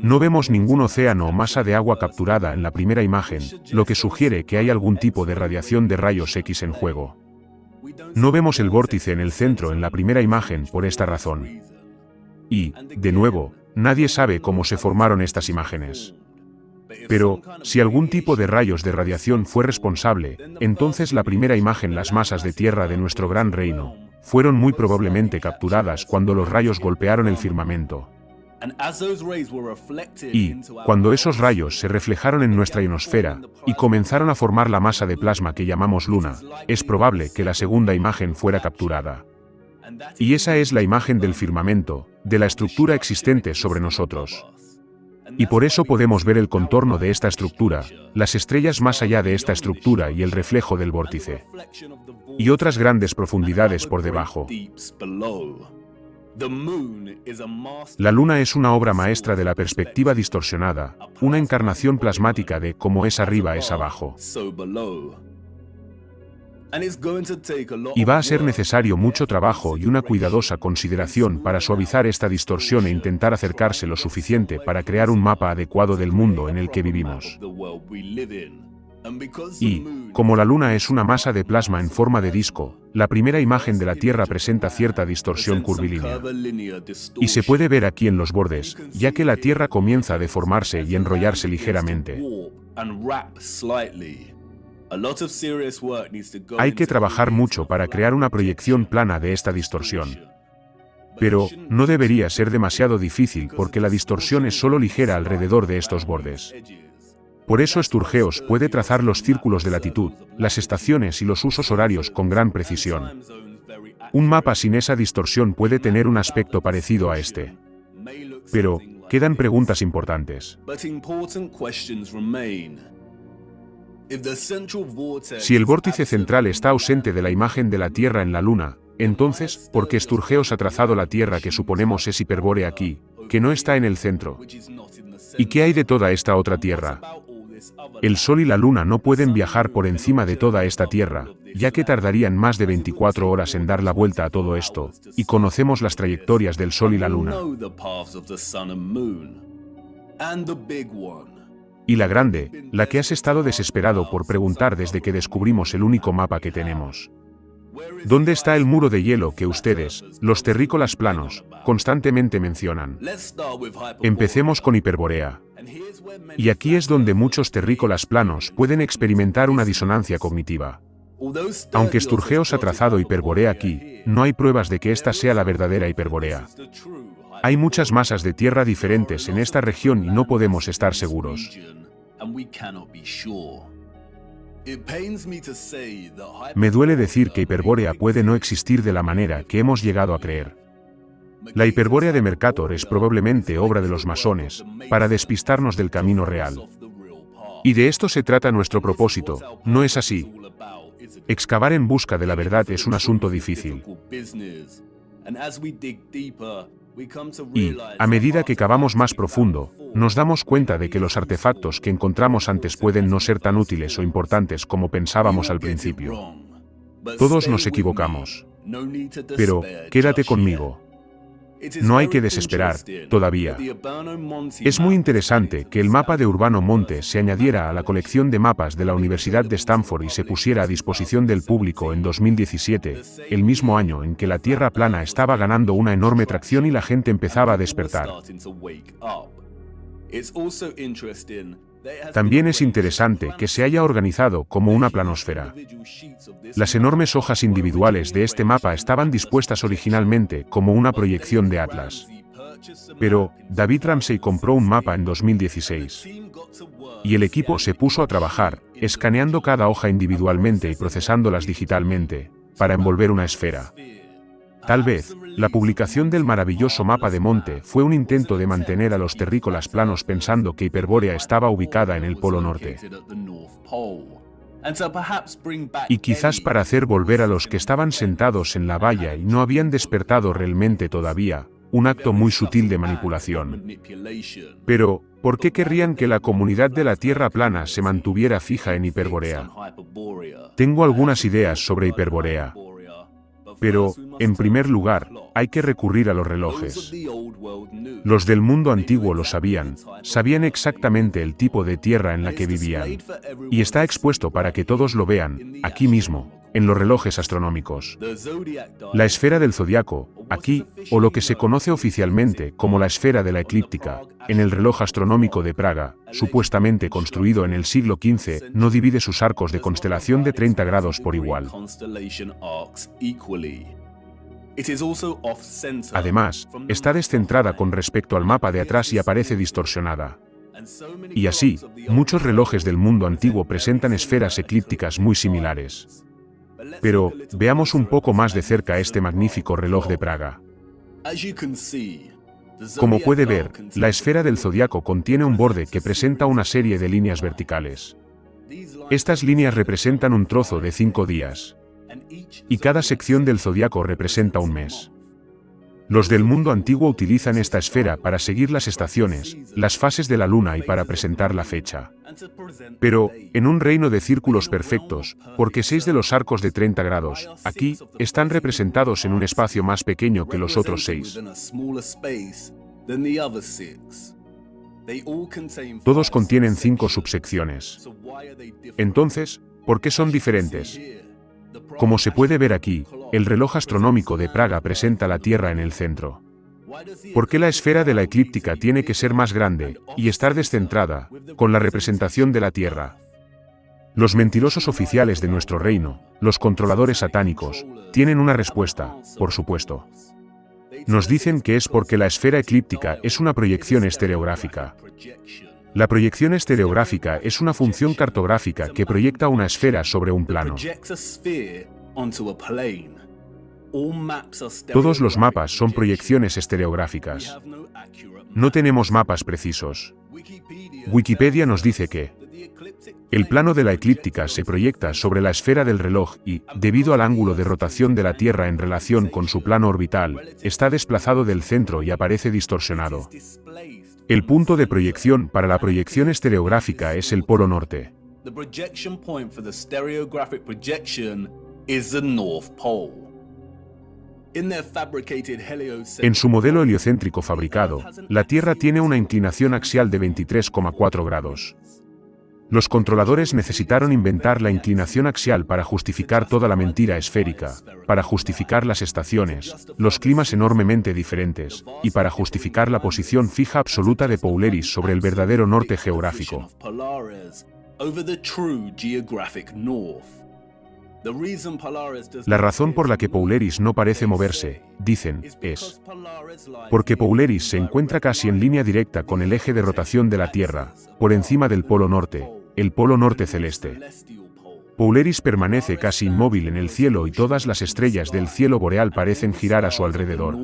No vemos ningún océano o masa de agua capturada en la primera imagen, lo que sugiere que hay algún tipo de radiación de rayos X en juego. No vemos el vórtice en el centro en la primera imagen por esta razón. Y, de nuevo, nadie sabe cómo se formaron estas imágenes. Pero, si algún tipo de rayos de radiación fue responsable, entonces la primera imagen, las masas de tierra de nuestro gran reino, fueron muy probablemente capturadas cuando los rayos golpearon el firmamento. Y, cuando esos rayos se reflejaron en nuestra ionosfera, y comenzaron a formar la masa de plasma que llamamos luna, es probable que la segunda imagen fuera capturada. Y esa es la imagen del firmamento, de la estructura existente sobre nosotros. Y por eso podemos ver el contorno de esta estructura, las estrellas más allá de esta estructura y el reflejo del vórtice. Y otras grandes profundidades por debajo. La luna es una obra maestra de la perspectiva distorsionada, una encarnación plasmática de cómo es arriba es abajo. Y va a ser necesario mucho trabajo y una cuidadosa consideración para suavizar esta distorsión e intentar acercarse lo suficiente para crear un mapa adecuado del mundo en el que vivimos. Y, como la Luna es una masa de plasma en forma de disco, la primera imagen de la Tierra presenta cierta distorsión curvilínea. Y se puede ver aquí en los bordes, ya que la Tierra comienza a deformarse y enrollarse ligeramente. Hay que trabajar mucho para crear una proyección plana de esta distorsión. Pero, no debería ser demasiado difícil porque la distorsión es solo ligera alrededor de estos bordes. Por eso Sturgeos puede trazar los círculos de latitud, las estaciones y los usos horarios con gran precisión. Un mapa sin esa distorsión puede tener un aspecto parecido a este. Pero, quedan preguntas importantes. Si el vórtice central está ausente de la imagen de la Tierra en la Luna, entonces, ¿por qué Sturgeos ha trazado la Tierra que suponemos es Hiperbórea aquí, que no está en el centro? ¿Y qué hay de toda esta otra Tierra? El Sol y la Luna no pueden viajar por encima de toda esta Tierra, ya que tardarían más de 24 horas en dar la vuelta a todo esto, y conocemos las trayectorias del Sol y la Luna. Y la grande, la que has estado desesperado por preguntar desde que descubrimos el único mapa que tenemos. ¿Dónde está el muro de hielo que ustedes, los terrícolas planos, constantemente mencionan? Empecemos con Hiperborea. Y aquí es donde muchos terrícolas planos pueden experimentar una disonancia cognitiva. Aunque Sturgeos ha trazado Hiperborea aquí, no hay pruebas de que esta sea la verdadera Hiperborea. Hay muchas masas de tierra diferentes en esta región y no podemos estar seguros. Me duele decir que Hiperbórea puede no existir de la manera que hemos llegado a creer. La Hiperbórea de Mercator es probablemente obra de los masones, para despistarnos del camino real. Y de esto se trata nuestro propósito, ¿no es así? Excavar en busca de la verdad es un asunto difícil. Y, a medida que cavamos más profundo, nos damos cuenta de que los artefactos que encontramos antes pueden no ser tan útiles o importantes como pensábamos al principio. Todos nos equivocamos. Pero, quédate conmigo. No hay que desesperar, todavía. Es muy interesante que el mapa de Urbano Monte se añadiera a la colección de mapas de la Universidad de Stanford y se pusiera a disposición del público en 2017, el mismo año en que la Tierra plana estaba ganando una enorme tracción y la gente empezaba a despertar. También es interesante que se haya organizado como una planosfera. Las enormes hojas individuales de este mapa estaban dispuestas originalmente como una proyección de Atlas. Pero, David Ramsey compró un mapa en 2016. Y el equipo se puso a trabajar, escaneando cada hoja individualmente y procesándolas digitalmente, para envolver una esfera. Tal vez, la publicación del maravilloso mapa de Monte fue un intento de mantener a los terrícolas planos pensando que Hiperbórea estaba ubicada en el Polo Norte. Y quizás para hacer volver a los que estaban sentados en la valla y no habían despertado realmente todavía, un acto muy sutil de manipulación. Pero, ¿por qué querrían que la comunidad de la Tierra plana se mantuviera fija en Hiperbórea? Tengo algunas ideas sobre Hiperbórea. Pero, en primer lugar, hay que recurrir a los relojes. Los del mundo antiguo lo sabían exactamente el tipo de tierra en la que vivían. Y está expuesto para que todos lo vean, aquí mismo, en los relojes astronómicos. La esfera del zodiaco, aquí, o lo que se conoce oficialmente como la esfera de la eclíptica, en el reloj astronómico de Praga, supuestamente construido en el siglo XV, no divide sus arcos de constelación de 30 grados por igual. Además, está descentrada con respecto al mapa de atrás y aparece distorsionada. Y así, muchos relojes del mundo antiguo presentan esferas eclípticas muy similares. Pero, veamos un poco más de cerca este magnífico reloj de Praga. Como puede ver, la esfera del zodiaco contiene un borde que presenta una serie de líneas verticales. Estas líneas representan un trozo de 5 días. Y cada sección del zodiaco representa un mes. Los del mundo antiguo utilizan esta esfera para seguir las estaciones, las fases de la luna y para presentar la fecha. Pero, en un reino de círculos perfectos, porque 6 de los arcos de 30 grados, aquí, están representados en un espacio más pequeño que los otros 6. Todos contienen 5 subsecciones. Entonces, ¿por qué son diferentes? Como se puede ver aquí, el reloj astronómico de Praga presenta la Tierra en el centro. ¿Por qué la esfera de la eclíptica tiene que ser más grande y estar descentrada, con la representación de la Tierra? Los mentirosos oficiales de nuestro reino, los controladores satánicos, tienen una respuesta, por supuesto. Nos dicen que es porque la esfera eclíptica es una proyección estereográfica. La proyección estereográfica es una función cartográfica que proyecta una esfera sobre un plano. Todos los mapas son proyecciones estereográficas. No tenemos mapas precisos. Wikipedia nos dice que el plano de la eclíptica se proyecta sobre la esfera del reloj y, debido al ángulo de rotación de la Tierra en relación con su plano orbital, está desplazado del centro y aparece distorsionado. El punto de proyección para la proyección estereográfica es el Polo Norte. En su modelo heliocéntrico fabricado, la Tierra tiene una inclinación axial de 23,4 grados. Los controladores necesitaron inventar la inclinación axial para justificar toda la mentira esférica, para justificar las estaciones, los climas enormemente diferentes, y para justificar la posición fija absoluta de Polaris sobre el verdadero norte geográfico. La razón por la que Polaris no parece moverse, dicen, es porque Polaris se encuentra casi en línea directa con el eje de rotación de la Tierra, por encima del polo norte, el polo norte celeste. Polaris permanece casi inmóvil en el cielo y todas las estrellas del cielo boreal parecen girar a su alrededor.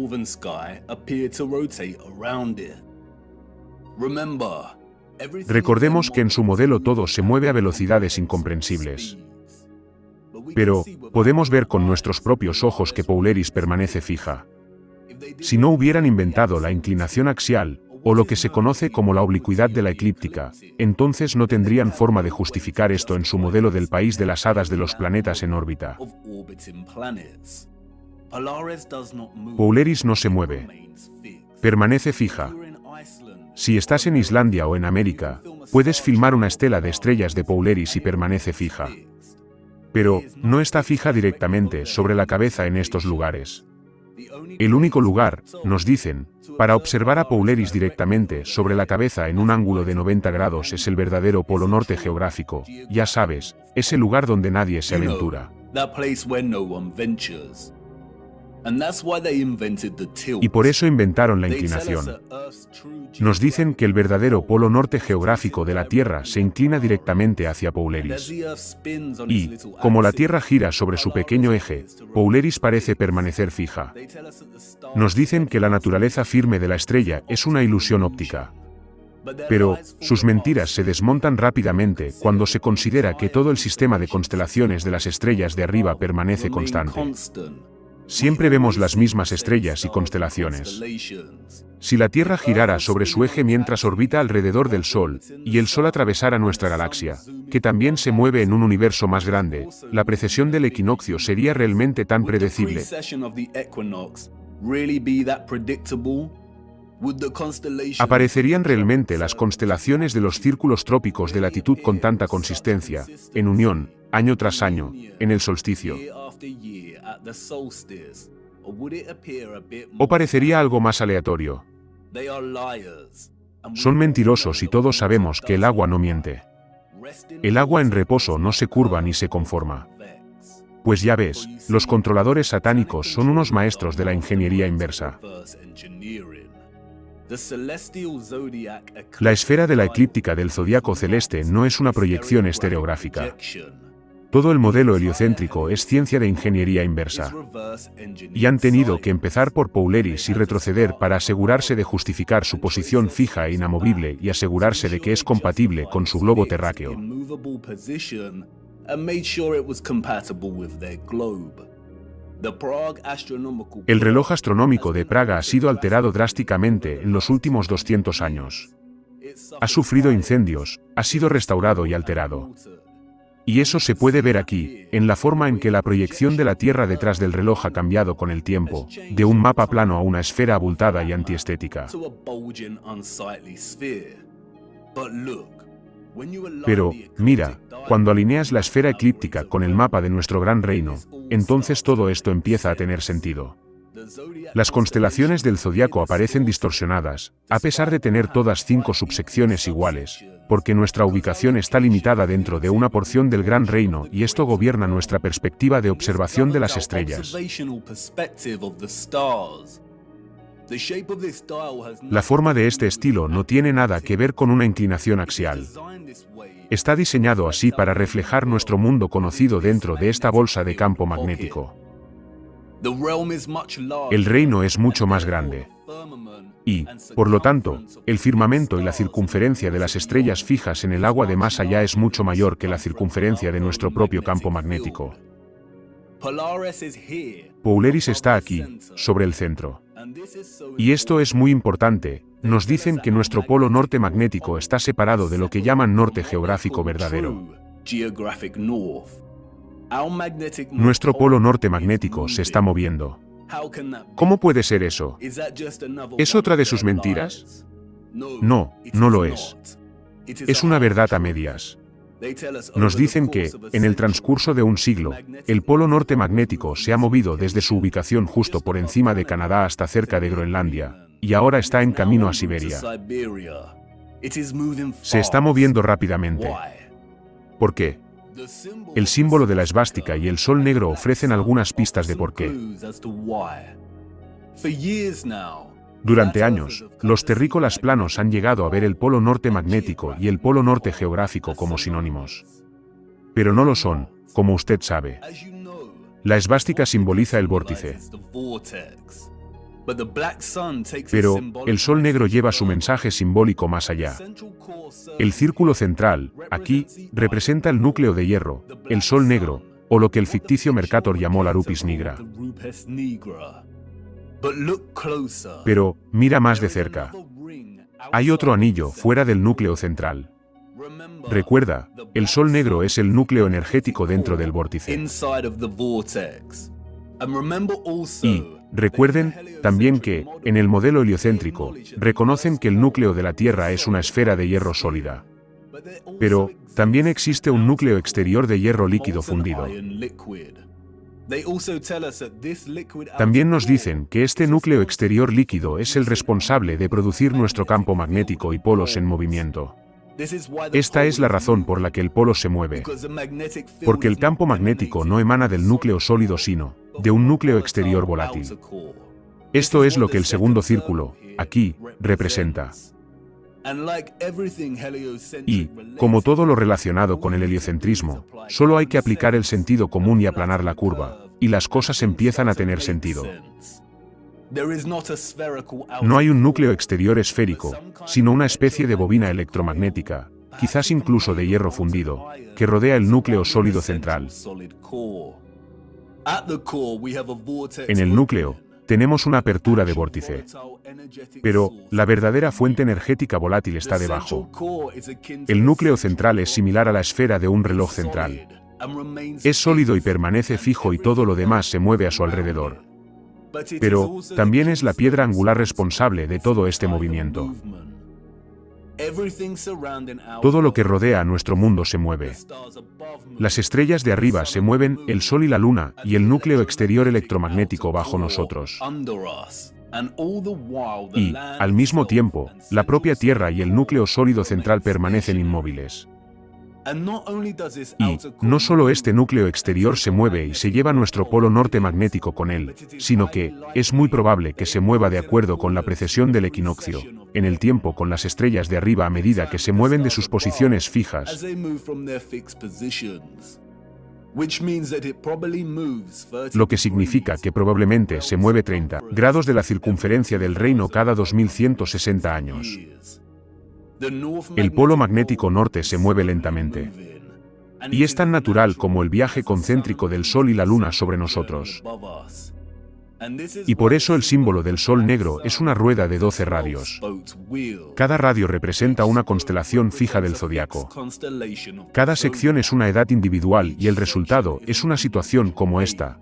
Recordemos que en su modelo todo se mueve a velocidades incomprensibles. Pero, podemos ver con nuestros propios ojos que Polaris permanece fija. Si no hubieran inventado la inclinación axial, o lo que se conoce como la oblicuidad de la eclíptica, entonces no tendrían forma de justificar esto en su modelo del país de las hadas de los planetas en órbita. Polaris no se mueve. Permanece fija. Si estás en Islandia o en América, puedes filmar una estela de estrellas de Polaris y permanece fija. Pero, no está fija directamente sobre la cabeza en estos lugares. El único lugar, nos dicen, para observar a Polaris directamente sobre la cabeza en un ángulo de 90 grados es el verdadero polo norte geográfico, ya sabes, ese lugar donde nadie se aventura. Y por eso inventaron la inclinación. Nos dicen que el verdadero polo norte geográfico de la Tierra se inclina directamente hacia Polaris. Y, como la Tierra gira sobre su pequeño eje, Polaris parece permanecer fija. Nos dicen que la naturaleza firme de la estrella es una ilusión óptica. Pero, sus mentiras se desmontan rápidamente cuando se considera que todo el sistema de constelaciones de las estrellas de arriba permanece constante. Siempre vemos las mismas estrellas y constelaciones. Si la Tierra girara sobre su eje mientras orbita alrededor del Sol, y el Sol atravesara nuestra galaxia, que también se mueve en un universo más grande, la precesión del equinoccio sería realmente tan predecible. ¿Aparecerían realmente las constelaciones de los círculos trópicos de latitud con tanta consistencia, en unión, año tras año, en el solsticio? ¿O parecería algo más aleatorio? Son mentirosos y todos sabemos que el agua no miente. El agua en reposo no se curva ni se conforma. Pues ya ves, los controladores satánicos son unos maestros de la ingeniería inversa. La esfera de la eclíptica del zodiaco celeste no es una proyección estereográfica. Todo el modelo heliocéntrico es ciencia de ingeniería inversa. Y han tenido que empezar por Polaris y retroceder para asegurarse de justificar su posición fija e inamovible y asegurarse de que es compatible con su globo terráqueo. El reloj astronómico de Praga ha sido alterado drásticamente en los últimos 200 años. Ha sufrido incendios, ha sido restaurado y alterado. Y eso se puede ver aquí, en la forma en que la proyección de la Tierra detrás del reloj ha cambiado con el tiempo, de un mapa plano a una esfera abultada y antiestética. Pero, mira, cuando alineas la esfera eclíptica con el mapa de nuestro gran reino, entonces todo esto empieza a tener sentido. Las constelaciones del zodiaco aparecen distorsionadas, a pesar de tener todas 5 subsecciones iguales, porque nuestra ubicación está limitada dentro de una porción del gran reino y esto gobierna nuestra perspectiva de observación de las estrellas. La forma de este estilo no tiene nada que ver con una inclinación axial. Está diseñado así para reflejar nuestro mundo conocido dentro de esta bolsa de campo magnético. El reino es mucho más grande. Y, por lo tanto, el firmamento y la circunferencia de las estrellas fijas en el agua de más allá es mucho mayor que la circunferencia de nuestro propio campo magnético. Polaris está aquí, sobre el centro. Y esto es muy importante, nos dicen que nuestro polo norte magnético está separado de lo que llaman norte geográfico verdadero. Nuestro polo norte magnético se está moviendo. ¿Cómo puede ser eso? ¿Es otra de sus mentiras? No, no lo es. Es una verdad a medias. Nos dicen que, en el transcurso de un siglo, el polo norte magnético se ha movido desde su ubicación justo por encima de Canadá hasta cerca de Groenlandia, y ahora está en camino a Siberia. Se está moviendo rápidamente. ¿Por qué? El símbolo de la esvástica y el sol negro ofrecen algunas pistas de por qué. Durante años, los terrícolas planos han llegado a ver el polo norte magnético y el polo norte geográfico como sinónimos. Pero no lo son, como usted sabe. La esvástica simboliza el vórtice. Pero, el sol negro lleva su mensaje simbólico más allá. El círculo central, aquí, representa el núcleo de hierro, el sol negro, o lo que el ficticio Mercator llamó la Rupes nigra. Pero, mira más de cerca. Hay otro anillo fuera del núcleo central. Recuerda, el sol negro es el núcleo energético dentro del vórtice. Y, recuerden, también que, en el modelo heliocéntrico, reconocen que el núcleo de la Tierra es una esfera de hierro sólida. Pero, también existe un núcleo exterior de hierro líquido fundido. También nos dicen que este núcleo exterior líquido es el responsable de producir nuestro campo magnético y polos en movimiento. Esta es la razón por la que el polo se mueve. Porque el campo magnético no emana del núcleo sólido sino de un núcleo exterior volátil. Esto es lo que el segundo círculo, aquí, representa. Y, como todo lo relacionado con el heliocentrismo, solo hay que aplicar el sentido común y aplanar la curva, y las cosas empiezan a tener sentido. No hay un núcleo exterior esférico, sino una especie de bobina electromagnética, quizás incluso de hierro fundido, que rodea el núcleo sólido central. En el núcleo, tenemos una apertura de vórtice. Pero, la verdadera fuente energética volátil está debajo. El núcleo central es similar a la esfera de un reloj central. Es sólido y permanece fijo y todo lo demás se mueve a su alrededor. Pero, también es la piedra angular responsable de todo este movimiento. Todo lo que rodea a nuestro mundo se mueve. Las estrellas de arriba se mueven, el Sol y la Luna, y el núcleo exterior electromagnético bajo nosotros. Y, al mismo tiempo, la propia Tierra y el núcleo sólido central permanecen inmóviles. Y, no solo este núcleo exterior se mueve y se lleva nuestro polo norte magnético con él, sino que, es muy probable que se mueva de acuerdo con la precesión del equinoccio, en el tiempo con las estrellas de arriba a medida que se mueven de sus posiciones fijas. Lo que significa que probablemente se mueve 30 grados de la circunferencia del reino cada 2160 años. El polo magnético norte se mueve lentamente. Y es tan natural como el viaje concéntrico del Sol y la Luna sobre nosotros. Y por eso el símbolo del Sol negro es una rueda de 12 radios. Cada radio representa una constelación fija del zodiaco. Cada sección es una edad individual y el resultado es una situación como esta.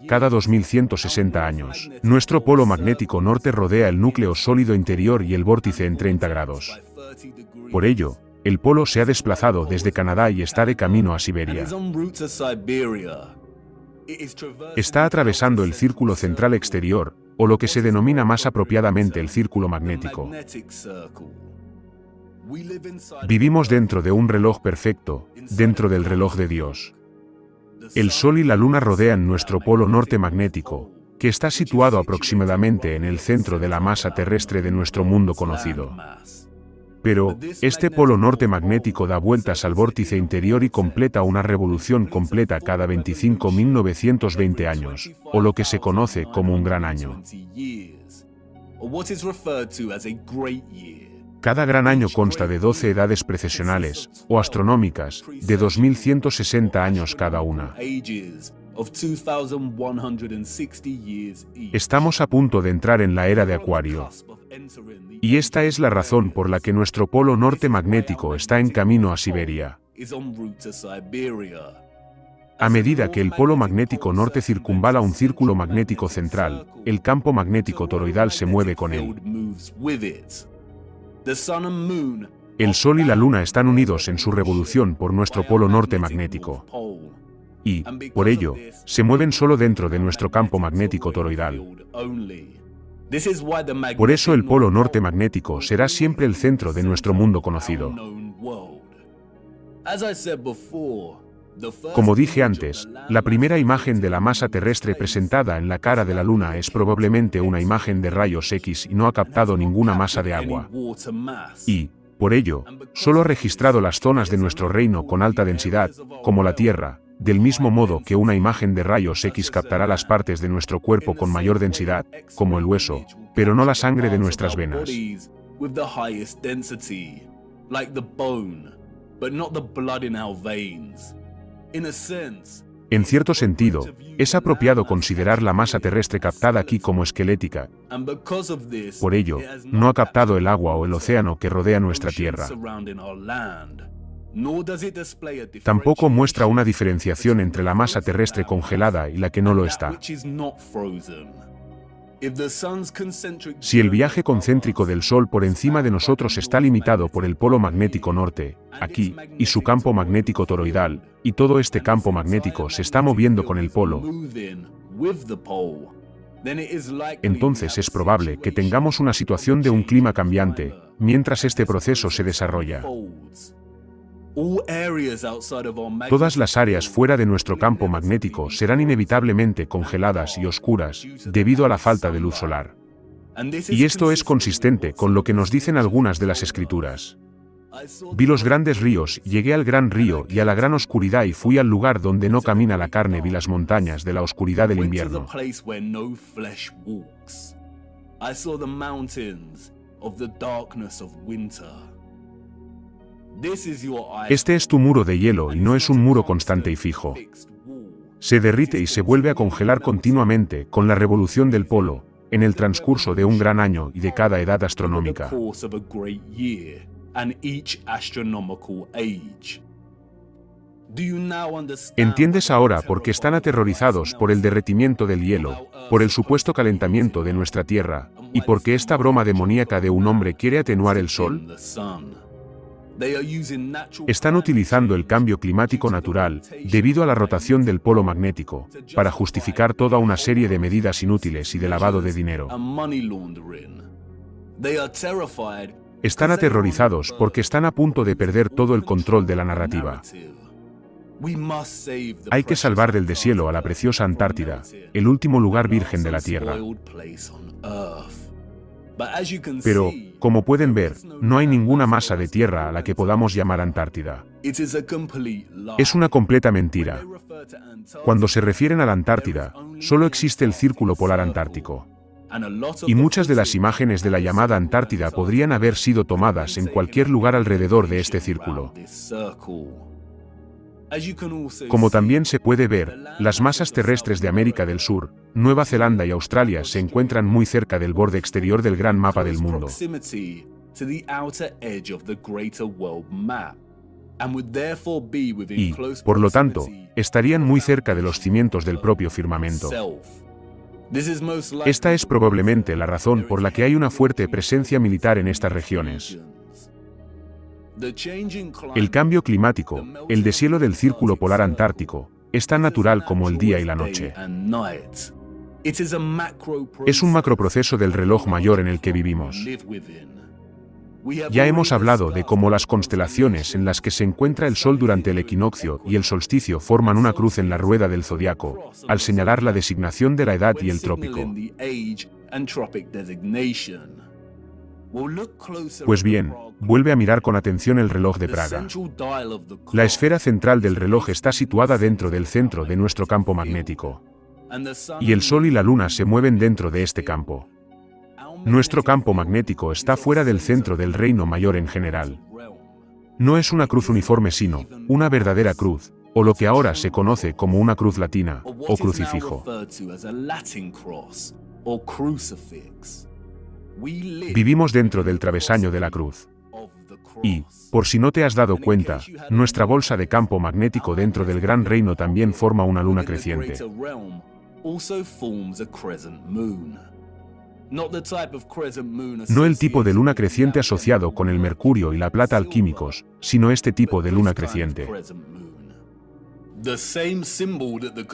Cada 2160 años, nuestro polo magnético norte rodea el núcleo sólido interior y el vórtice en 30 grados. Por ello, el polo se ha desplazado desde Canadá y está de camino a Siberia. Está atravesando el círculo central exterior, o lo que se denomina más apropiadamente el círculo magnético. Vivimos dentro de un reloj perfecto, dentro del reloj de Dios. El Sol y la Luna rodean nuestro polo norte magnético, que está situado aproximadamente en el centro de la masa terrestre de nuestro mundo conocido. Pero, este polo norte magnético da vueltas al vórtice interior y completa una revolución completa cada 25.920 años, o lo que se conoce como un gran año. Cada gran año consta de 12 edades precesionales, o astronómicas, de 2160 años cada una. Estamos a punto de entrar en la era de Acuario. Y esta es la razón por la que nuestro polo norte magnético está en camino a Siberia. A medida que el polo magnético norte circunvala un círculo magnético central, el campo magnético toroidal se mueve con él. El Sol y la Luna están unidos en su revolución por nuestro polo norte magnético. Y, por ello, se mueven solo dentro de nuestro campo magnético toroidal. Por eso el polo norte magnético será siempre el centro de nuestro mundo conocido. Como dije antes, la primera imagen de la masa terrestre presentada en la cara de la Luna es probablemente una imagen de rayos X y no ha captado ninguna masa de agua. Y, por ello, solo ha registrado las zonas de nuestro reino con alta densidad, como la Tierra, del mismo modo que una imagen de rayos X captará las partes de nuestro cuerpo con mayor densidad, como el hueso, pero no la sangre de nuestras venas. En cierto sentido, es apropiado considerar la masa terrestre captada aquí como esquelética. Por ello, no ha captado el agua o el océano que rodea nuestra Tierra. Tampoco muestra una diferenciación entre la masa terrestre congelada y la que no lo está. Si el viaje concéntrico del Sol por encima de nosotros está limitado por el polo magnético norte, aquí, y su campo magnético toroidal, y todo este campo magnético se está moviendo con el polo, entonces es probable que tengamos una situación de un clima cambiante, mientras este proceso se desarrolla. Todas las áreas fuera de nuestro campo magnético serán inevitablemente congeladas y oscuras, debido a la falta de luz solar. Y esto es consistente con lo que nos dicen algunas de las escrituras. Vi los grandes ríos, llegué al gran río y a la gran oscuridad y fui al lugar donde no camina la carne, vi las montañas de la oscuridad del invierno. Este es tu muro de hielo y no es un muro constante y fijo. Se derrite y se vuelve a congelar continuamente con la revolución del polo, en el transcurso de un gran año y de cada edad astronómica. ¿Entiendes ahora por qué están aterrorizados por el derretimiento del hielo, por el supuesto calentamiento de nuestra Tierra, y por qué esta broma demoníaca de un hombre quiere atenuar el Sol? Están utilizando el cambio climático natural, debido a la rotación del polo magnético, para justificar toda una serie de medidas inútiles y de lavado de dinero. Están aterrorizados porque están a punto de perder todo el control de la narrativa. Hay que salvar del deshielo a la preciosa Antártida, el último lugar virgen de la Tierra. Pero, como pueden ver, no hay ninguna masa de tierra a la que podamos llamar Antártida. Es una completa mentira. Cuando se refieren a la Antártida, solo existe el Círculo Polar Antártico. Y muchas de las imágenes de la llamada Antártida podrían haber sido tomadas en cualquier lugar alrededor de este círculo. Como también se puede ver, las masas terrestres de América del Sur, Nueva Zelanda y Australia se encuentran muy cerca del borde exterior del gran mapa del mundo. Y, por lo tanto, estarían muy cerca de los cimientos del propio firmamento. Esta es probablemente la razón por la que hay una fuerte presencia militar en estas regiones. El cambio climático, el deshielo del Círculo Polar Antártico, es tan natural como el día y la noche. Es un macroproceso del reloj mayor en el que vivimos. Ya hemos hablado de cómo las constelaciones en las que se encuentra el Sol durante el equinoccio y el solsticio forman una cruz en la rueda del zodiaco, al señalar la designación de la edad y el trópico. Pues bien, vuelve a mirar con atención el reloj de Praga. La esfera central del reloj está situada dentro del centro de nuestro campo magnético. Y el Sol y la Luna se mueven dentro de este campo. Nuestro campo magnético está fuera del centro del reino mayor en general. No es una cruz uniforme sino una verdadera cruz, o lo que ahora se conoce como una cruz latina, o crucifijo. Vivimos dentro del travesaño de la cruz. Y, por si no te has dado cuenta, nuestra bolsa de campo magnético dentro del Gran Reino también forma una luna creciente. No el tipo de luna creciente asociado con el mercurio y la plata alquímicos, sino este tipo de luna creciente.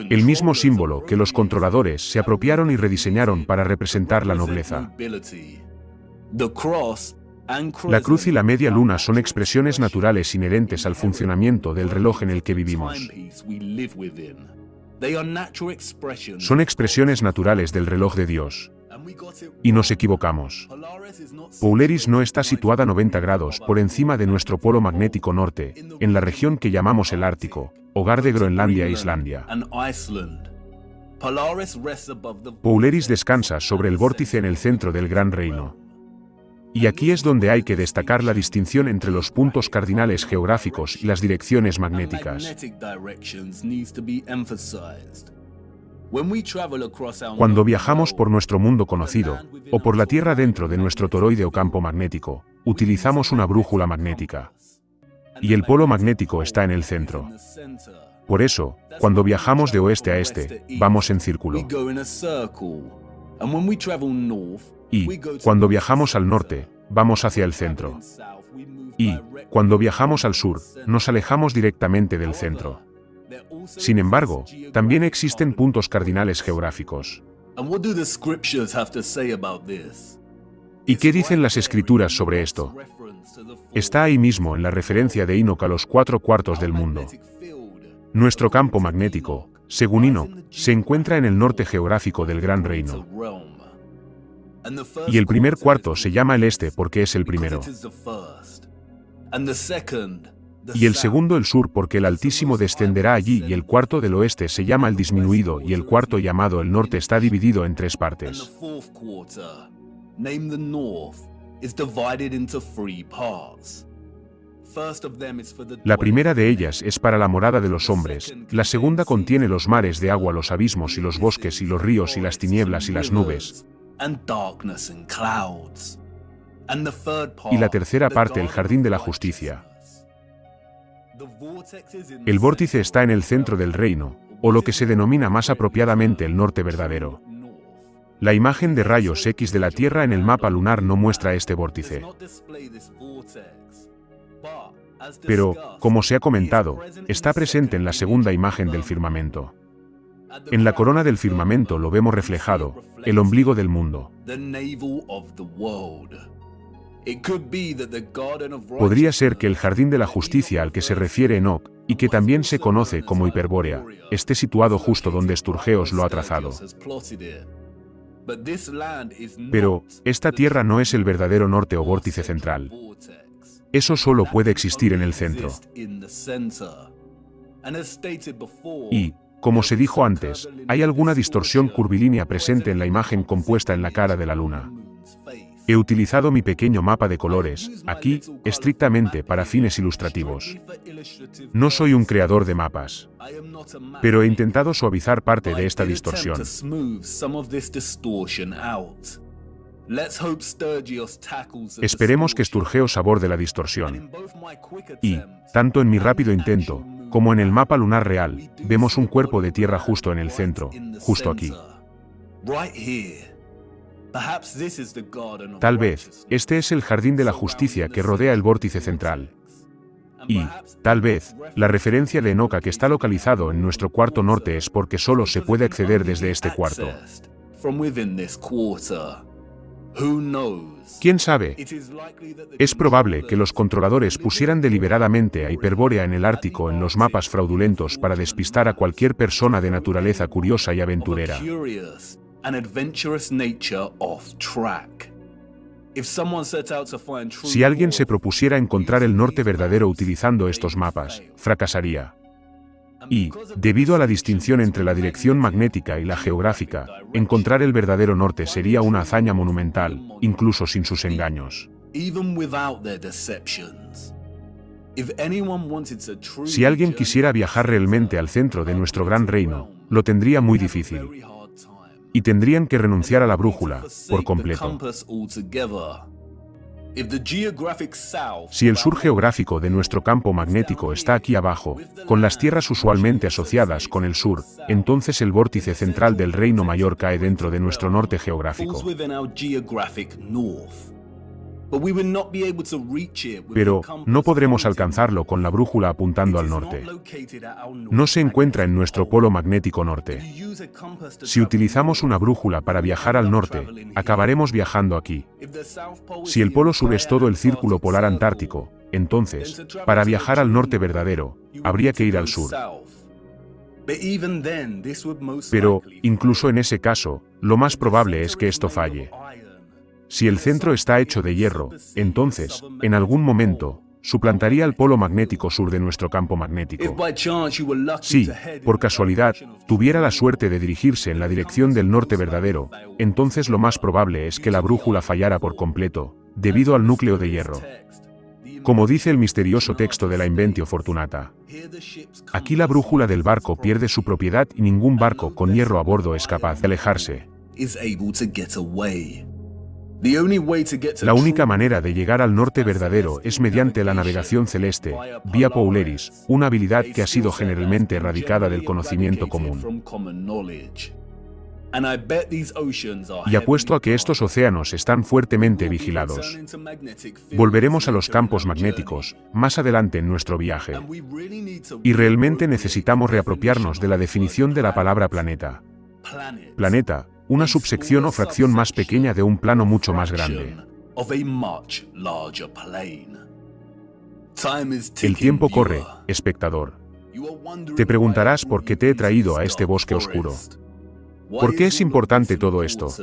El mismo símbolo que los controladores se apropiaron y rediseñaron para representar la nobleza. La cruz y la media luna son expresiones naturales inherentes al funcionamiento del reloj en el que vivimos. Son expresiones naturales del reloj de Dios. Y nos equivocamos. Polaris no está situada a 90 grados por encima de nuestro polo magnético norte, en la región que llamamos el Ártico, hogar de Groenlandia e Islandia. Polaris descansa sobre el vórtice en el centro del Gran Reino. Y aquí es donde hay que destacar la distinción entre los puntos cardinales geográficos y las direcciones magnéticas. Cuando viajamos por nuestro mundo conocido, o por la Tierra dentro de nuestro toroide o campo magnético, utilizamos una brújula magnética. Y el polo magnético está en el centro. Por eso, cuando viajamos de oeste a este, vamos en círculo. Y, cuando viajamos al norte, vamos hacia el centro. Y, cuando viajamos al sur, nos alejamos directamente del centro. Sin embargo, también existen puntos cardinales geográficos. ¿Y qué dicen las escrituras sobre esto? Está ahí mismo en la referencia de Enoch a los 4 cuartos del mundo. Nuestro campo magnético, según Enoch, se encuentra en el norte geográfico del Gran Reino. Y el primer cuarto se llama el este porque es el primero. Y el segundo el sur porque el Altísimo descenderá allí, y el cuarto del oeste se llama el disminuido, y el cuarto llamado el norte está dividido en 3 partes. La primera de ellas es para la morada de los hombres, la segunda contiene los mares de agua, los abismos y los bosques y los ríos y las tinieblas y las nubes. Y la tercera parte el jardín de la justicia. El vórtice está en el centro del reino, o lo que se denomina más apropiadamente el norte verdadero. La imagen de rayos X de la Tierra en el mapa lunar no muestra este vórtice. Pero, como se ha comentado, está presente en la segunda imagen del firmamento. En la corona del firmamento lo vemos reflejado, el ombligo del mundo. Podría ser que el jardín de la justicia al que se refiere Enoch, y que también se conoce como Hiperbórea, esté situado justo donde Sturgeos lo ha trazado. Pero, esta tierra no es el verdadero norte o vórtice central. Eso solo puede existir en el centro. Y, como se dijo antes, hay alguna distorsión curvilínea presente en la imagen compuesta en la cara de la luna. He utilizado mi pequeño mapa de colores, aquí, estrictamente para fines ilustrativos. No soy un creador de mapas. Pero he intentado suavizar parte de esta distorsión. Esperemos que Sturgeos aborde la distorsión. Y, tanto en mi rápido intento, como en el mapa lunar real, vemos un cuerpo de tierra justo en el centro, justo aquí. Tal vez, este es el jardín de la justicia que rodea el vórtice central. Y, tal vez, la referencia de Enoch que está localizado en nuestro cuarto norte es porque solo se puede acceder desde este cuarto. ¿Quién sabe? Es probable que los controladores pusieran deliberadamente a Hiperbórea en el Ártico en los mapas fraudulentos para despistar a cualquier persona de naturaleza curiosa y aventurera. Si alguien se propusiera encontrar el norte verdadero utilizando estos mapas, fracasaría. Y, debido a la distinción entre la dirección magnética y la geográfica, encontrar el verdadero norte sería una hazaña monumental, incluso sin sus engaños. Si alguien quisiera viajar realmente al centro de nuestro gran reino, lo tendría muy difícil. Y tendrían que renunciar a la brújula, por completo. Si el sur geográfico de nuestro campo magnético está aquí abajo, con las tierras usualmente asociadas con el sur, entonces el vórtice central del Reino Mayor cae dentro de nuestro norte geográfico. Pero no podremos alcanzarlo con la brújula apuntando al norte. No se encuentra en nuestro polo magnético norte. Si utilizamos una brújula para viajar al norte, acabaremos viajando aquí. Si el polo sur es todo el círculo polar antártico, entonces, para viajar al norte verdadero, habría que ir al sur. Pero, incluso en ese caso, lo más probable es que esto falle. Si el centro está hecho de hierro, entonces, en algún momento, suplantaría el polo magnético sur de nuestro campo magnético. Si, por casualidad, tuviera la suerte de dirigirse en la dirección del norte verdadero, entonces lo más probable es que la brújula fallara por completo, debido al núcleo de hierro. Como dice el misterioso texto de la Inventio Fortunata. Aquí la brújula del barco pierde su propiedad y ningún barco con hierro a bordo es capaz de alejarse. La única manera de llegar al norte verdadero es mediante la navegación celeste, vía Polaris, una habilidad que ha sido generalmente erradicada del conocimiento común. Y apuesto a que estos océanos están fuertemente vigilados. Volveremos a los campos magnéticos, más adelante en nuestro viaje. Y realmente necesitamos reapropiarnos de la definición de la palabra planeta. Planeta, una subsección o fracción más pequeña de un plano mucho más grande. El tiempo corre, espectador. Te preguntarás por qué te he traído a este bosque oscuro. ¿Por qué es importante todo esto?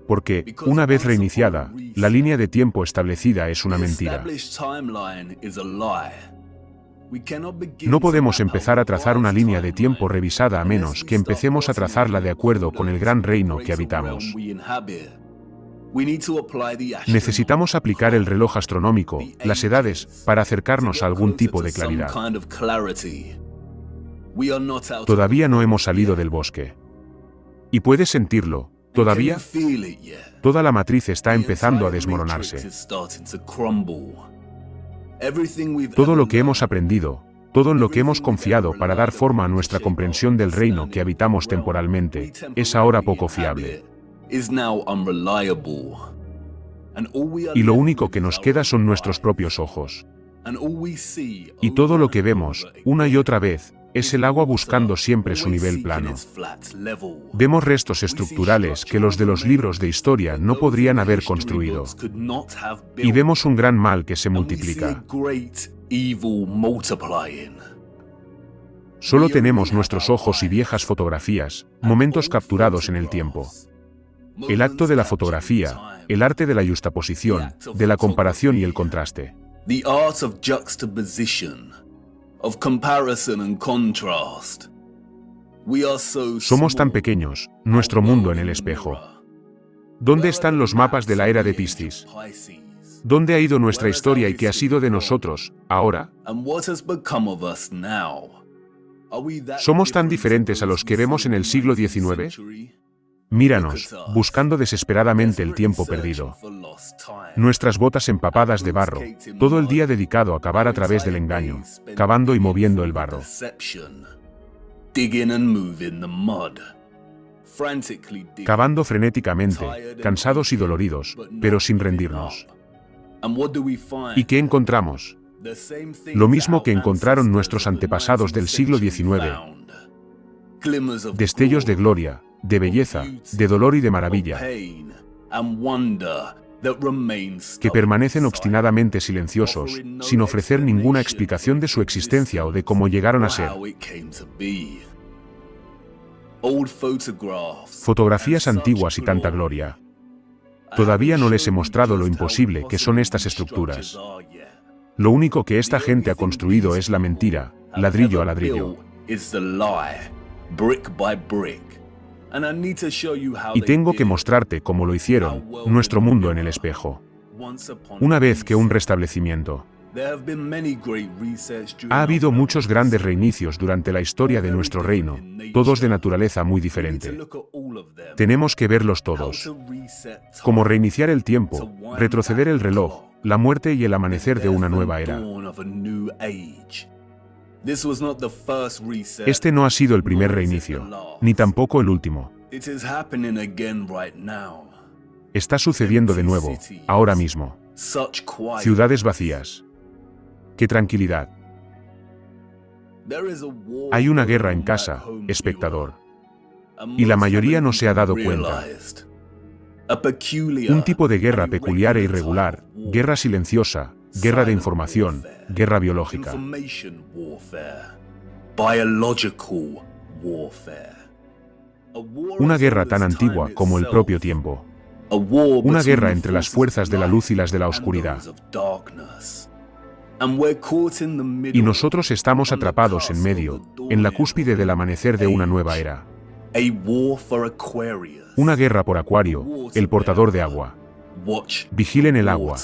Porque, una vez reiniciada, la línea de tiempo establecida es una mentira. No podemos empezar a trazar una línea de tiempo revisada a menos que empecemos a trazarla de acuerdo con el gran reino que habitamos. Necesitamos aplicar el reloj astronómico, las edades, para acercarnos a algún tipo de claridad. Todavía no hemos salido del bosque. Y puedes sentirlo, ¿todavía? Toda la matriz está empezando a desmoronarse. Todo lo que hemos aprendido, todo en lo que hemos confiado para dar forma a nuestra comprensión del reino que habitamos temporalmente, es ahora poco fiable. Y lo único que nos queda son nuestros propios ojos. Y todo lo que vemos, una y otra vez, es el agua buscando siempre su nivel plano. Vemos restos estructurales que los de los libros de historia no podrían haber construido. Y vemos un gran mal que se multiplica. Solo tenemos nuestros ojos y viejas fotografías, momentos capturados en el tiempo. El acto de la fotografía, el arte de la yuxtaposición, de la comparación y el contraste. The art of juxtaposition, of comparison and contrast. Somos tan pequeños, nuestro mundo en el espejo. ¿Dónde están los mapas de la era de Piscis? ¿Dónde ha ido nuestra historia y qué ha sido de nosotros, ahora? ¿Somos tan diferentes a los que vemos en el siglo XIX? Míranos, buscando desesperadamente el tiempo perdido. Nuestras botas empapadas de barro, todo el día dedicado a cavar a través del engaño, cavando y moviendo el barro. Cavando frenéticamente, cansados y doloridos, pero sin rendirnos. ¿Y qué encontramos? Lo mismo que encontraron nuestros antepasados del siglo XIX. Destellos de gloria, de belleza, de dolor y de maravilla, que permanecen obstinadamente silenciosos, sin ofrecer ninguna explicación de su existencia o de cómo llegaron a ser. Fotografías antiguas y tanta gloria. Todavía no les he mostrado lo imposible que son estas estructuras. Lo único que esta gente ha construido es la mentira, ladrillo a ladrillo. Y tengo que mostrarte cómo lo hicieron, nuestro mundo en el espejo. Una vez que un restablecimiento. Ha habido muchos grandes reinicios durante la historia de nuestro reino, todos de naturaleza muy diferente. Tenemos que verlos todos. Como reiniciar el tiempo, retroceder el reloj, la muerte y el amanecer de una nueva era. Este no ha sido el primer reinicio, ni tampoco el último. Está sucediendo de nuevo, ahora mismo. Ciudades vacías. ¡Qué tranquilidad! Hay una guerra en casa, espectador. Y la mayoría no se ha dado cuenta. Un tipo de guerra peculiar e irregular, guerra silenciosa, guerra de información, guerra biológica. Una guerra tan antigua como el propio tiempo. Una guerra entre las fuerzas de la luz y las de la oscuridad. Y nosotros estamos atrapados en medio, en la cúspide del amanecer de una nueva era. Una guerra por Acuario, el portador de agua. Vigilen el agua.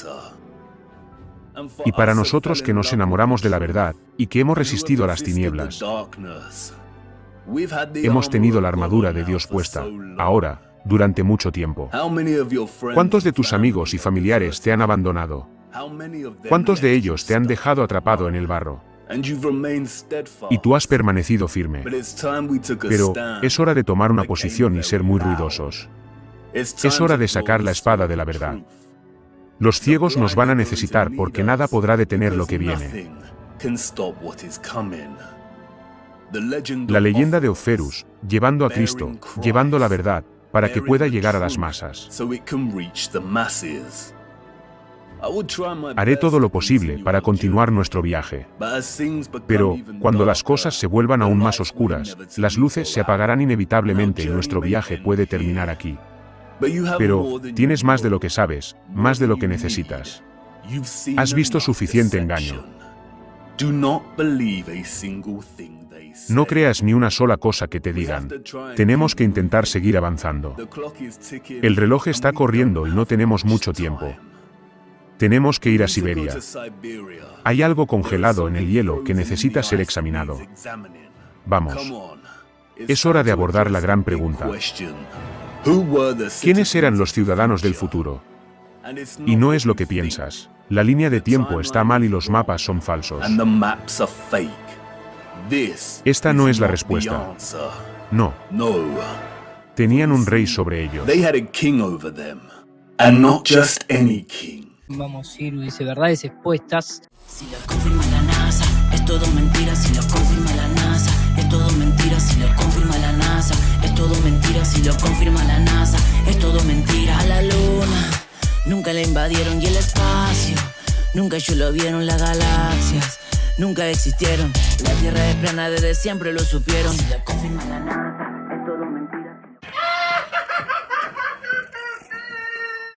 Y para nosotros que nos enamoramos de la verdad, y que hemos resistido a las tinieblas, hemos tenido la armadura de Dios puesta, ahora, durante mucho tiempo. ¿Cuántos de tus amigos y familiares te han abandonado? ¿Cuántos de ellos te han dejado atrapado en el barro? Y tú has permanecido firme. Pero es hora de tomar una posición y ser muy ruidosos. Es hora de sacar la espada de la verdad. Los ciegos nos van a necesitar porque nada podrá detener lo que viene. La leyenda de Oferus, llevando a Cristo, llevando la verdad, para que pueda llegar a las masas. Haré todo lo posible para continuar nuestro viaje. Pero, cuando las cosas se vuelvan aún más oscuras, las luces se apagarán inevitablemente y nuestro viaje puede terminar aquí. Pero, tienes más de lo que sabes, más de lo que necesitas. Has visto suficiente engaño. No creas ni una sola cosa que te digan. Tenemos que intentar seguir avanzando. El reloj está corriendo y no tenemos mucho tiempo. Tenemos que ir a Siberia. Hay algo congelado en el hielo que necesita ser examinado. Vamos. Es hora de abordar la gran pregunta. ¿Quiénes eran los ciudadanos del futuro? Y no es lo que piensas. La línea de tiempo está mal y los mapas son falsos. Esta no es la respuesta. No. Tenían un rey sobre ellos. Vamos, Ciru dice verdades expuestas. Si lo confirma la NASA, es todo mentira. Si lo confirma la NASA, es todo mentira. Si lo confirma la NASA, es todo mentira. Si lo confirma la NASA, es todo mentira. A la luna, nunca la invadieron y el espacio. Nunca ellos lo vieron, las galaxias nunca existieron. La Tierra es plana, desde siempre lo supieron. Si lo confirma la NASA.